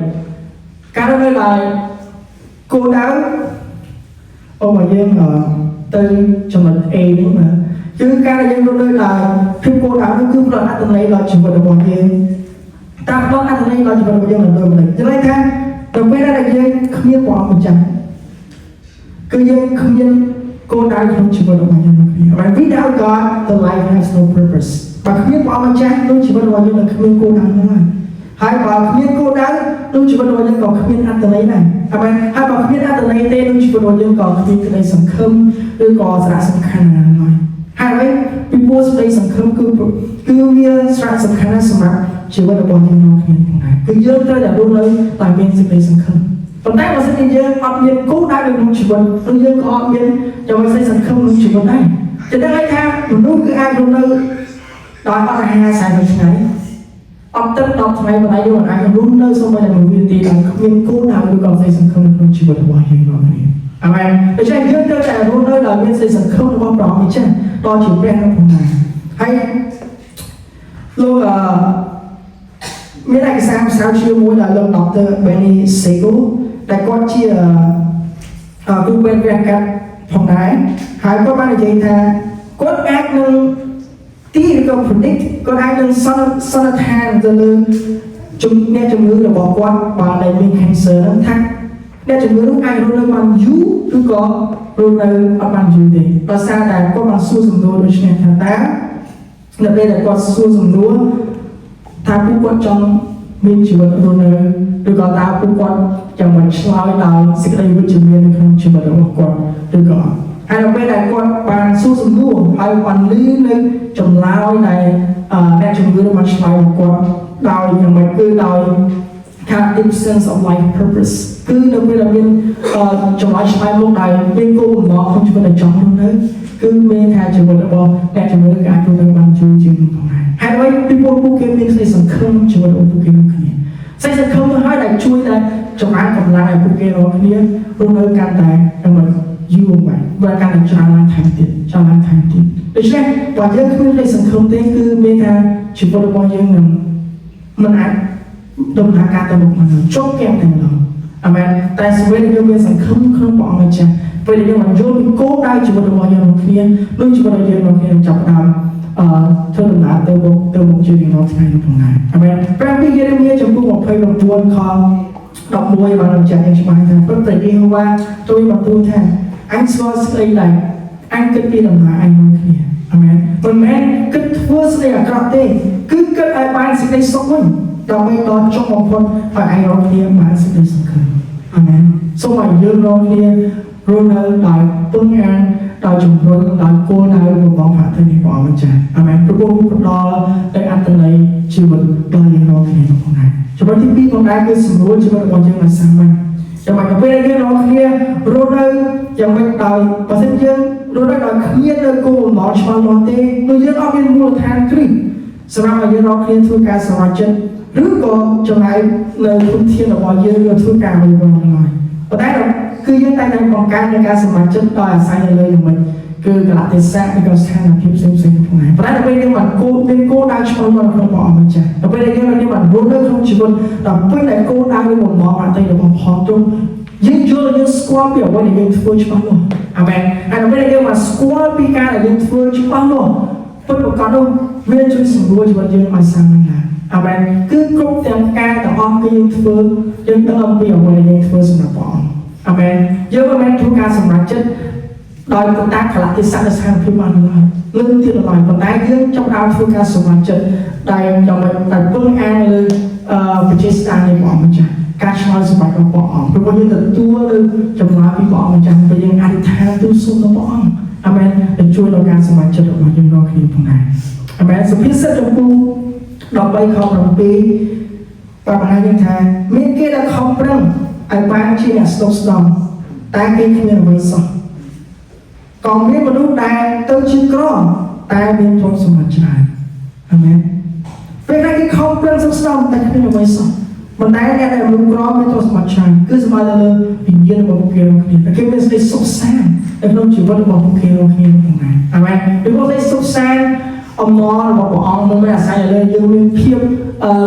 ការរស់នៅដោយគោលដៅមកយើងទៅចំណុច A នេះណាគឺការដែលយើងរស់នៅដោយភាពគោលដៅនោះគឺផ្ដល់អត្ថន័យដល់ជីវិតរបស់យើងតាមផ្ដល់អត្ថន័យដល់ជីវិតរបស់យើងនៅដូចម្តេចចំណុចថាទៅពេលដែលយើងគ្មានព្រះអង្គម្ចាស់គឺយើងគ្មានគោលដៅក្នុងជីវិតរបស់យើងគ្មាន Without God the life has no purpose បើគ្មានព្រះអង្គម្ចាស់នោះជីវិតរបស់យើងនឹងគ្មានគោលដៅនោះហើយបើគ្មានគោលដៅនោះជីវិតរបស់យើងក៏គ្មានអត្ថន័យដែរហើយបើគ្មានអត្ថន័យទេនោះជីវិតរបស់យើងក៏គ្មានក្តីសង្ឃឹមឬក៏សារៈសំខាន់ណាស់ឡើយហើយពីព្រោះក្តីសង្ឃឹមគឺវាសារៈសំខាន់ណាស់សម្រាប់ជីវិតរបស់យើងក្នុងគ្នាផងដែរគឺយើងត្រូវតែរស់នៅតែមានសេចក្តីសង្ឃឹមប៉ុន្តែបើសិនជាយើងអត់មានគោលដៅក្នុងជីវិតឬយើងក៏អត់មានចំណុចសេចក្តីសង្ឃឹមក្នុងជីវិតដែរจะได้ថាមនុស្សគឺអាចរស់នៅដោយអត់អាហារ40ថ្ងៃអត់ទឹក10ថ្ងៃប៉ុន្តែយើងអាចរស់នៅសូម្បីតែ1វិនាទីដោយគ្មានគោលដៅឬក៏សេចក្តីសង្ឃឹមក្នុងជីវិតរបស់យើងរាល់គ្នាអាមែនដូច្នេះយើងត្រូវតែរស់នៅដោយមានសេចក្តីសង្ឃឹមរបស់ព្រះអង្គម្ចាស់ដល់ជាព្រះនៅក្នុងដែរហើយលោកមានឯកសារផ្សាយជាមួយដល់លោក Dr. Benny Siegel ដែលគាត់ជាគ្រូពេទ្យវះកាត់ផងដែរហើយគាត់បាននិយាយថាគាត់អាចនឹងទីឬក៏ predict គាត់អាចនឹងសន្និដ្ឋានទៅលើអ្នកជំងឺរបស់គាត់បើដែលមាន cancer ហ្នឹងថាអ្នកជំងឺនោះអាចរស់នៅបានយូរឬក៏រស់នៅអត់បានយូរទេដោយសារតែគាត់បានសួរសំណួរដូចនេះថាតើនៅពេលដែលគាត់សួរសំណួរថាពួកគាត់ចង់មានជីវិតរស់នៅឬក៏តើពួកគាត់ចង់មិនឆ្លើយដោយសេចក្តីវិជ្ជមាននៅក្នុងជីវិតរបស់គាត់ឬក៏ ហើយដល់ពេលដែលគាត់បានសួរសំណួរហើយបានលឺនៅចម្លើយដែលអ្នកជំនឿបានឆ្លើយមកគាត់ដោយយ៉ាងម៉េចគឺដោយ have a sense of life purpose គឺនៅពេលដែលមានចម្លើយឆ្លើយមកដោយមានគោលបំណងក្នុងជីវិតដែលចង់រស់នៅគឺមានថាជីវិតរបស់អ្នកជំនឿអាចរស់នៅបានយូរជាងផងដែរហើយអ្វីពីពួកគេមានសេចក្តីសង្ឃឹមជីវិតរបស់ពួកគេនឹងគ្នាសេចក្តីសង្ឃឹមទៅហើយដែលជួយដែលចម្រើនកម្លាំងឲ្យពួកគេរាល់គ្នារស់នៅកាន់តែដើម្បីយូរមកបើកាន់តែច្រើនឡើងថែមទៀតដូច្នេះបើយើងគ្មានសេចក្តីសង្ឃឹមទេគឺមានថាជីវិតរបស់យើងនឹងមិនអាចដំណើរការទៅមុខបានចុះគេតែម្ដងអាមែនតែស្វេយើងមានសង្ឃឹមក្នុងព្រះអង្គម្ចាស់ពេលដែលយើងបានយល់ពីគោលដៅជីវិតរបស់យើងក្នុងគ្នាដូចជីវិតរបស់យើងក្នុងគ្នាចាប់ផ្ដើមធ្វើដំណើរទៅមុខជារៀងរាល់ថ្ងៃនោះផងដែរអាមែនព្រះពីយេរេមៀចំពោះ29ខ11បានបញ្ជាក់យ៉ាងច្បាស់ថាព្រះយេហូវ៉ាទ្រង់បានទូលថាអញស្គាល់ស្ដីដែលអញគិតពីដំណើរអញក្នុងគ្នាអាមែនមិនមែនគិតធ្វើស្ដីអាក្រក់ទេគឺគិតឲ្យបានសេចក្ដីសុខវិញដើម្បីដល់ចុងបំផុតឲ្យឯងរកគ្នាបានសេចក្ដីសង្ឃឹមអាមែនសូមឲ្យយើងរកគ្នារស់នៅដោយពឹងអានដោយជំរុញដោយគោលដៅរបស់ផាទៅនេះព្រះអង្គម្ចាស់អាមែនព្រោះផ្ដល់ទៅអត្តន័យជីវិតដល់យើងរកគ្នាផងដែរចំណុចទី2ផងដែរគឺសម្រួលជីវិតរបស់យើងឲ្យសាមញ្ញចាំឲ្យពេលយើងរកគ្នារស់នៅយ៉ាងម៉េចដោយបើសិនយើងរស់នៅដោយគ្មាននៅគោលបំណងច្បាស់លាស់ទេនោះយើងអត់មានមូលដ្ឋានគ្រឹះសម្រាប់ឲ្យយើងរកគ្នាធ្វើការសម្រេចចិត្តឬក៏ចំណាយលើធនធានរបស់យើងទៅធ្វើការអ្វីៗឡើយប៉ុន្តែគឺយើងតែតែបង្កើននៃការសម្រេចចិត្តដោយអាស្រ័យលើយ៉ាងម៉េចគឺកលៈទេសៈឬក៏ស្ថានភាពផ្សេងៗផងដែរប៉ុន្តែដល់ពេលយើងបានមានគោលដៅច្បាស់លាស់ក្នុងព្រះអង្គម្ចាស់ដល់ពេលយើងបានរស់នៅក្នុងជីវិតដល់ពេលដែលគោលដៅនៃបំណងអតីតរបស់ផងទ្រង់យើងយល់យើងស្គាល់ពីអ្វីដែលយើងធ្វើច្បាស់លាស់អាមែនហើយដល់ពេលយើងបានស្គាល់ពីការដែលយើងធ្វើច្បាស់លាស់ពិតប្រាកដនោះវាជួយសម្រួលជីវិតយើងឲ្យសាមញ្ញឡើងអាមែនគឺគ្រប់ទាំងការទាំងអស់គឺយើងធ្វើយើងដឹងអំពីអ្វីដែលយើងធ្វើសម្រាប់ព្រះអង្គអាមែនយើងមិនមែនធ្វើការសម្រេចចិត្តដោយតាមកលៈទេសៈនៃស្ថានភាពបានឡើយលើទៀតឡើយប៉ុន្តែយើងចាប់ដើមធ្វើការសម្រេចចិត្តដែលយ៉ាងម៉េចតែពឹងអានលើវិជាស្ថាននៃព្រះអង្គម្ចាស់ការឆ្លើយសម្រាប់របស់ព្រះអង្គព្រោះយើងទទួលលើចម្លើយពីព្រះអង្គម្ចាស់ពេលយើងអធិដ្ឋានទូលសូមដល់ព្រះអង្គអាមែនដែលជួយដល់ការសម្រេចចិត្តរបស់យើងរាល់គ្នាផងដែរអាមែនសុភាសិតចំពោះ13ខ7បានបង្ហាញថាមានគេដែលខំប្រឹងឲ្យបានជាអ្នកស្ដុកស្ដំតែគេគ្មានអ្វីសោះក៏មានមនុស្សដែលទៅជាក្រតែមានទ្រព្យសម្បត្តិច្រើនអាមែនពេលដែលគេខំប្រឹងស្ដុកស្ដំតែគ្មានអ្វីសោះប៉ុន្តែអ្នកដែលមនុស្សក្រមានទ្រព្យសម្បត្តិច្រើនគឺសម្បត្តិលើវិញ្ញាណរបស់ពួកគេក្នុងគ្នាគេមានសេចក្តីសុខសាន្តនៅក្នុងជីវិតរបស់ពួកគេក្នុងគ្នាផងដែរអាមែនពីព្រោះសេចក្តីសុខសាន្តអំណររបស់ព្រះអង្គមិនមែនអាស្រ័យលើយើងមានភាព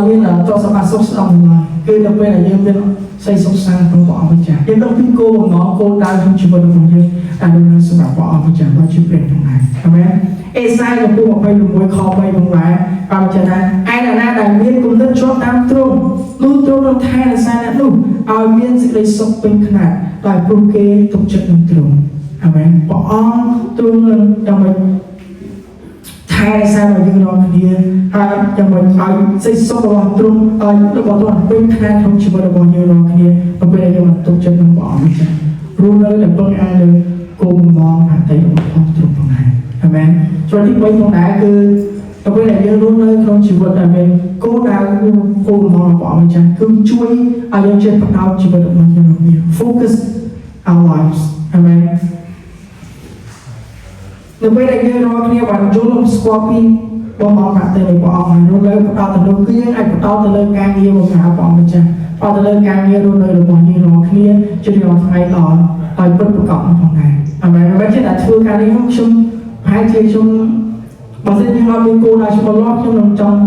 មានទ្រព្យសម្បត្តិសុខស្ដំឡើយគឺនៅពេលដែលយើងមានសេចក្តីសុខសាន្តក្នុងព្រះអង្គម្ចាស់យើងต้องពីគោលបំណងគោលដៅក្នុងជីវិតរបស់យើងដែលនឹងសម្រាប់ព្រះអង្គម្ចាស់របស់ជីវិតផងដែរអាមែនអេសាយចំពោះ26ខ3ផងដែរបានបញ្ជាក់ថាឯណាណាដែលមានគំនិតជាប់តាមទ្រង់នោះទ្រង់នឹងថែរក្សាអ្នកនោះឲ្យមានសេចក្តីសុខពេញខ្នាតដោយព្រោះគេទុកចិត្តនឹងទ្រង់អាមែនព្រះអង្គទ្រង់នឹងដើម្បីថែរក្សារបស់យើងរាល់គ្នាហើយយ៉ាងម៉េចឲ្យសេចក្តីសុខរបស់ទ្រង់ឲ្យរបស់ទ្រង់ពេញខ្នាតក្នុងជីវិតរបស់យើងរាល់គ្នាពេលដែលយើងបានទុកចិត្តនឹងព្រះអង្គម្ចាស់ព្រោះនៅតែពឹងអានលើគោលបំណងអតីតរបស់ទ្រង់ផងដែរអាមែនចំណុចទី3ផងដែរគឺទៅពេលដែលយើងរស់នៅក្នុងជីវិតដែលមានគោលដៅគោលបំណងរបស់ព្រះអង្គម្ចាស់គឺជួយឲ្យយើងចេះផ្ដោតជីវិតរបស់យើង focus our lives អាមែននៅពេលដែលយើងរាល់គ្នាបានយល់ស្គាល់ពីបំណងអតីតរបស់ព្រះអង្គហើយរស់នៅផ្ដោតទៅលើគឺយើងអាចផ្ដោតទៅលើការងារបម្រើព្រះអង្គម្ចាស់ផ្ដោតទៅលើការងាររស់នៅរបស់យើងរាល់គ្នាជារៀងរាល់ថ្ងៃដោយពិតប្រាកដផងដែរអាមែនមិនមែនតែធ្វើការនេះខ្ញុំប្រហែលជាខ្ញុំបើសិនខ្ញុំអត់មានគោលដៅច្បាស់លាស់ខ្ញុំនឹងចង់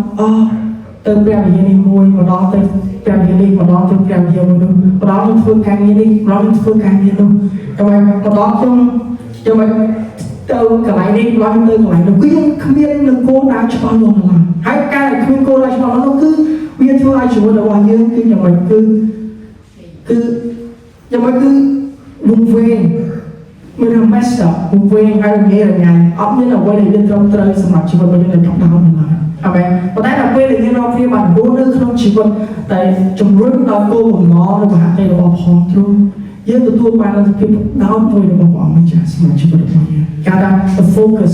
ទៅព្រះវិញ្ញាណនេះមួយម្ដងទៅព្រះវិញ្ញាណនេះម្ដងទៅព្រះវិញ្ញាណនោះម្ដងខ្ញុំធ្វើការងារនេះម្ដងខ្ញុំធ្វើការងារនោះតែម្ដងខ្ញុំទៅកន្លែងនេះម្ដងទៅកន្លែងនោះគឺខ្ញុំគ្មាននៅគោលដៅច្បាស់លាស់ឡើយហើយការដែលគ្មានគោលដៅច្បាស់លាស់នោះគឺវាធ្វើឲ្យជីវិតរបស់យើងគឺយ៉ាងម៉េចគឺយ៉ាងម៉េចគឺវង្វេងមាន messed up វង្វេងហើយងាយរញ៉ាំអត់មានអ្វីដែលយើងត្រូវសម្រាប់ជីវិតរបស់យើងនៅក្នុងនោះឡើយអមែនប៉ុន្តែដល់ពេលដែលយើងរកគ្នាបានរស់នៅក្នុងជីវិតតែជំរុញដល់គោលបំណងរបស់អតីតរបស់ផងទ្រង់ យើងទទួលបាននូវភាពដោតមួយរបស់ព្រះអង្គម្ចាស់សម្រាប់ជីវិតរបស់យើងគេថា the focus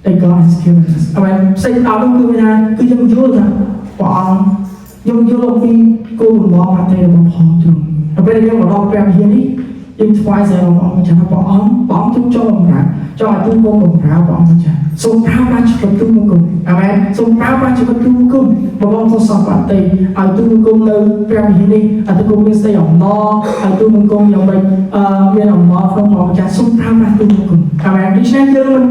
that God has given us អ្វីផ្សេងដោតនោះគឺថាគឺយើងយល់ថាព្រះអង្គយើងយល់អំពីគោលបំណងប្រតិរបស់ផងទ្រង់ហើយពេលយើងមកដល់ព្រះវិហារនេះយើងថ្វាយសាររបស់ព្រះអង្គម្ចាស់ព្រះអង្គទ្រង់ចូលបម្រើចង់ឲ្យទូមកបម្រើព្រះអង្គម្ចាស់សូមប្រើប្រាស់ជីវិតទូមកគុំអាមែនសូមប្រើប្រាស់ជីវិតទូមកគុំបងសូមសពប្រតិឲ្យទូមកគុំនៅព្រះវិហារនេះឲ្យទូមកគុំមានស្ដីអំណរឲ្យទូមកគុំយ៉ាងម៉េចមានអំណរក្នុងព្រះអង្គម្ចាស់សូមប្រើប្រាស់ទូមកគុំអាមែនដូច្នេះយើង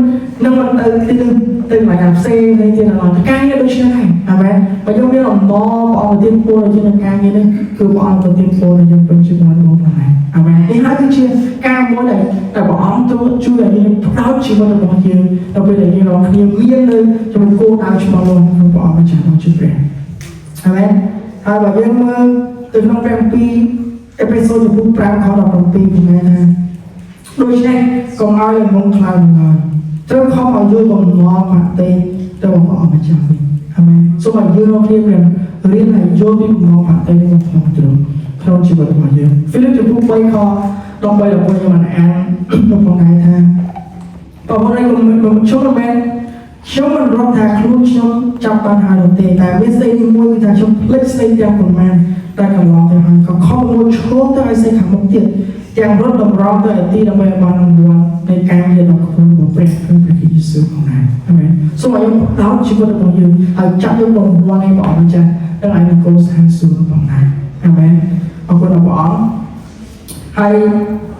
នឹងមិនទៅទីនឹងទៅកន្លែងផ្សេងទៅទីណាការងារដូចនេះដែរអាមែនបើយើងមានអំណរព្រះអង្គប្រទានពរឲ្យយើងការងារនេះគឺព្រះអង្គប្រទានពរឲ្យយើងពេញជីវិតរបស់ព្រះអង្គអាមែននេះហើយគឺជាការមួយដែលព្រះអង្គទ្រង់ជួយឲ្យយើងផ្ដោតជីវិតរបស់យើងដល់ពេលដែលយើងរកគ្នាមាននៅចំណុចគោលដៅច្បាស់លាស់ក្នុងព្រះអង្គម្ចាស់របស់ជីវិតអាមែនហើយបើយើងមើលទៅក្នុងព្រះគម្ពីរអេផេសូចំពោះ5ខ17ពីណាថាដូច្នេះកុំឲ្យងងខ្លៅឡើយត្រូវខំឲ្យយល់បំណងផាតេទៅព្រះអង្គម្ចាស់វិញអាមែនសូមឲ្យយើងរកគ្នារៀនឲ្យយល់ពីបំណងផាតេរបស់ព្រះអង្គទ្រង់ក្នុងជីវិតរបស់យើងហ្វីលីបចំពោះ3ខ13ខ្ញុំបានអានក្នុងថ្ងៃថាបងប្អូនខ្ញុំមិនរំថាខ្លួនខ្ញុំចាប់បានហើយនោះទេតែមានស្ដីមួយគឺថាខ្ញុំភ្លេចស្ដីទាំងប៉ុន្មានតែកន្លងទៅហើយក៏ខំមួយឈោទៅឲ្យស្ដីខាងមុខទៀតទាំងរត់តម្រង់ទៅឯទីដើម្បីបានរង្វាន់នៃការងារដ៏ខ្ពស់របស់ព្រះគឺព្រះយេស៊ូវផងដែរអាមែនសូមឲ្យយើងដោតជីវិតរបស់យើងហើយចាប់យករង្វាន់នៃព្រះអង្គម្ចាស់ទៅឲ្យនគរស្ថានសួគ៌ផងដែរអាមែនអរគុណដល់ព្រះអង្គហើយ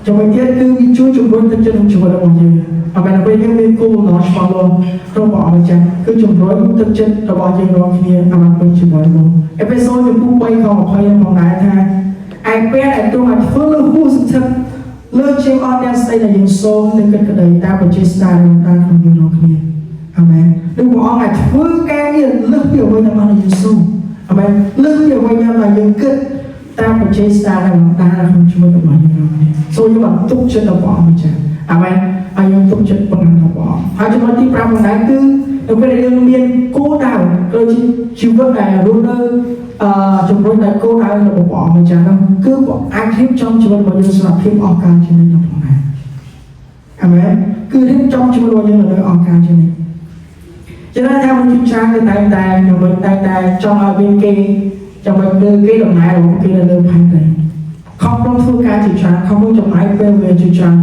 ចំណុចទៀតគឺវាជួយជំរុញទឹកចិត្តក្នុងជីវិតរបស់យើងអ្វីដែលយើងមានគោលបំណងច្បាស់លាស់ក្នុងព្រះអង្គម្ចាស់គឺជំរុញទឹកចិត្តរបស់យើងរាល់គ្នាឲ្យបានពេញជីវិតរបស់អេផេសូចំពោះ3ខ20ផងដែរថាឯពេលដែលទ្រង់ឲ្យធ្វើលើហួសស្ថិតលើជាងអស់ទាំងស្ដីដែលយើងសូមនឹងគិតក្តីតាមបច្ចេស្តាក្នុងតាមក្នុងយើងរាល់គ្នាអាមែននឹងព្រះអង្គឲ្យធ្វើការងារលើសពីអ្វីដែលបានយើងសូមអាមែនលើសពីអ្វីដែលយើងគិតតាមបច្ចេស្តាក្នុងតាមក្នុងជីវិតរបស់យើងរាល់គ្នាសូមយើងបានទុកចិត្តដល់ព្រះអង្គម្ចាស់អាមែនហើយយើងទុកចិត្តប៉ុណ្ណឹងដល់ព្រះអង្គហើយចំណុចទី5ផងដែរគឺនៅពេលដែលយើងមានគោលដៅដូចជាជីវិតដែលរស់នៅជំរុញដល់គោលដៅរបស់ព្រះអង្គម្ចាស់នោះគឺអាចរៀបចំជីវិតរបស់យើងសម្រាប់ភាពអស្ចារ្យជានិច្ចផងដែរអាមែនគឺរៀបចំជីវិតរបស់យើងនៅអស្ចារ្យជានិច្ចចំណែកថាមនុស្សច្រើនតែខ្ញុំតែចង់ឲ្យមានគេចាំបាច់លើគេដំណើររបស់គេនៅលើផែនដីខំប្រឹងធ្វើការជាច្រើនខំប្រឹងចំណាយពេលវេលាជាច្រើន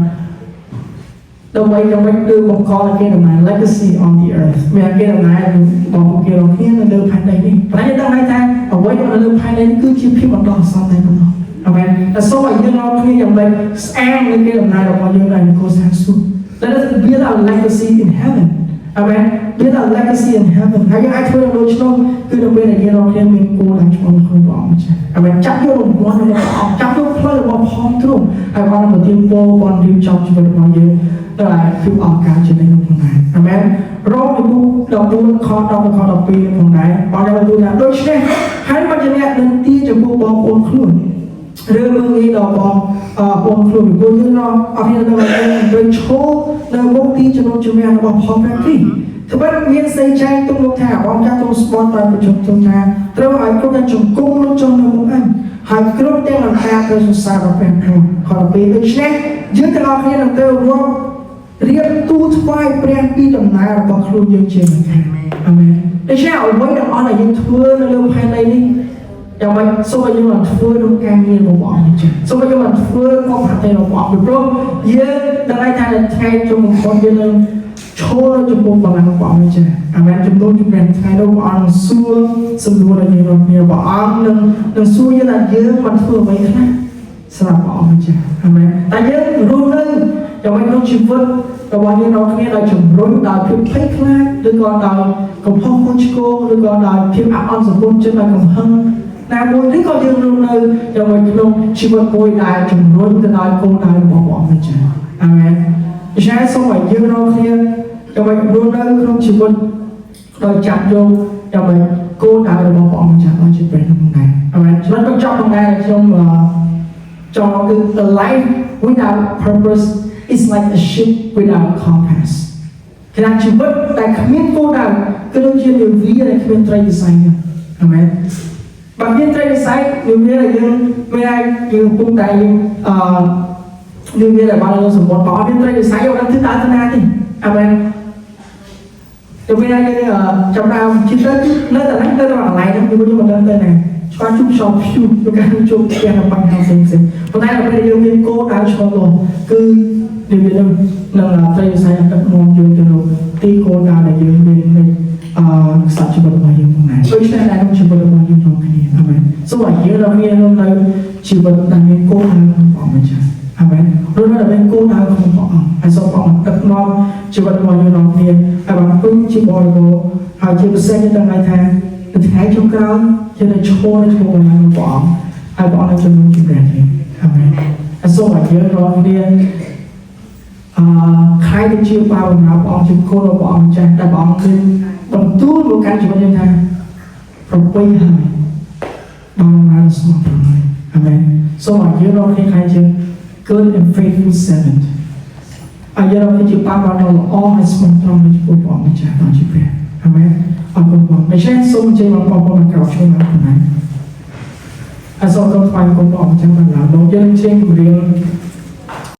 ដើម្បីលើបង្កឲ្យគេដំណើរ legacy on the earth មានគេដំណើររបស់គេរកគ្នានៅលើផែនដីនេះប្រហែលដឹងថាអ្វីនៅលើផែនដីនេះគឺជាភាពបណ្ដោះអាសន្នតែប៉ុណ្ណោះអាមែនតែសូមឲ្យយើងរកគ្នាយ៉ាងម៉េចស្អាតនៅគេដំណើររបស់យើងនៅកូសាស៊ូ Let us build our legacy in heaven Amen build our legacy in heaven ហើយយើងអាចធ្វើដូចនោះគឺនៅពេលដែលយើងរកគ្នាមានគោលដៅច្បាស់លាស់ក្នុងព្រះអង្គម្ចាស់អាមែនចាប់យករង្វាន់របស់ព្រះអង្គចាប់យកផ្លូវរបស់ផងទ្រង់ហើយបានប្រទានពរបានរៀបចំជីវិតរបស់យើងទៅឲ្យភាពអស្ចារ្យជានិច្ចនោះផងដែរអាមែនរ៉ូមចំពោះ14ខ10ខ12ផងដែរបងចាំទូថាដូច្នេះហើយមកជាអ្នកនឹងទីចំពោះបងប្អូនខ្លួនឬមើលងាយដល់បងខ្លួនពីពួកយើងអស់គ្នានៅពេលឈោនៅមុខទីចំណុចជំនះរបស់ផងព្រះគ្រីស្ទត្បិតមានសេចក្ដីទុកលោកថាបងចាស់ទ្រង់ស្បន់ដោយប្រជុំទ្រង់ថាត្រូវឲ្យគ្រប់តែជង្គង់លោកចុះនៅមុខអញហើយគ្រប់ទាំងអង្ការត្រូវសរសើរដល់ព្រះគ្រូខ12ដូច្នេះយើងទាំងអស់គ្នានឹងទៅរាប់រៀបទូលថ្វាយព្រះពីដំណើររបស់ខ្លួនយើងជាមិនខានអាមែនដូច្នេះអ្វីទាំងអស់ដែលយើងធ្វើនៅលើផែនដីនេះយ៉ាងម៉េចសូមឲ្យយើងបានធ្វើក្នុងការងាររបស់ព្រះអង្គសូមឲ្យយើងបានធ្វើក្នុងប្រតិបត្តិរបស់ព្រះអង្គព្រោះយើងដឹងថាថ្ងៃជុំបំផុតយើងនឹងឈរចំពោះបល្ល័ង្កព្រះអង្គចា៎អាមែនជំនុំជម្រះថ្ងៃនោះព្រះអង្គសួរសំណួរដល់យើងរបស់ព្រះអង្គនឹងសួរយើងថាយើងបានធ្វើអ្វីខ្លះសម្រាប់ព្រះអង្គចា៎អាមែនតែយើងរស់នៅយ៉ាងម៉េចក្នុងជីវិតរបស់យើងរាល់គ្នាដោយជំរុញដោយភាពភ័យខ្លាចឬក៏ដោយកំហុសខុសឆ្គងឬក៏ដោយភាពអអន់សង្គមចិត្តដោយកំហឹងណាមួយឬក៏យើងរស់នៅយ៉ាងម៉េចក្នុងជីវិតមួយដែលជំរុញទៅដោយគោលដៅរបស់ព្រះអង្គចា៎អាមែនដូច្នេះសូមឲ្យយើងរាល់គ្នាយ៉ាងម៉េចរស់នៅក្នុងជីវិតដោយចាប់យកយ៉ាងម៉េចគោលដៅរបស់ព្រះអង្គចា៎ឲ្យជាព្រះក្នុងដែរអាមែនចំណុចបញ្ចប់ក្នុងដែរខ្ញុំចង់គឺ the life without purpose is like a ship without compass គឺជីវិតដែលគ្មានគោលដៅគឺដូចជានាវាដែលគ្មានត្រីវិស័យអាមែន bằng biết trai sai nhưng biết là dương mới ai dương cũng tại nhưng biết là bao nhiêu sự một bỏ biết trai sai vào năm thứ tám thứ hai thì amen cho bên ai như trong nào chi tiết nơi là nãy nơi là lại đó nhưng mà lên tên này cho chút shop shoot cho các chút kia là bằng hàng sinh sinh hôm nay là bây giờ mình cố đào cho rồi cứ điều gì đâu là trai sai đặt mong dương từ đầu tí cố đào để dương bên này sắp chụp được bao nhiêu hôm nay tôi sẽ lại không chụp được bao nhiêu trong cái này amen số là nhiều là nghe hôm nay chụp được đang bên cố đào không bỏ mình chăng amen rồi là bên cố đào không bỏ hay sao bỏ đặt mong chụp được bao nhiêu đồng tiền hay bằng cũng chụp bao nhiêu hay chụp xe như đang ngày tháng từ tháng trong cao cho nên cho mình bỏ hay bỏ lại cho mình chụp đẹp thì amen hay sao là nhiều rồi đi khai được chiêu bao nào bỏ chụp cô rồi bỏ chăng đã bỏ lên bằng túi một cái chụp như thế rồi quay hàng bằng là smart rồi amen so là nhiều rồi khi khai chừng good and faithful servant giờ rồi khi chụp bao vào đầu all is smart trong cái chụp bỏ mình chăng chụp đẹp amen ông cũngไม่ใช่ส่งใจมาบอกว่ามันเก่าช่วงนั้นคนนั้นอาสาต้องฟังคนบอกจังหวะเราโดนเรื่องเช่นเรื่อง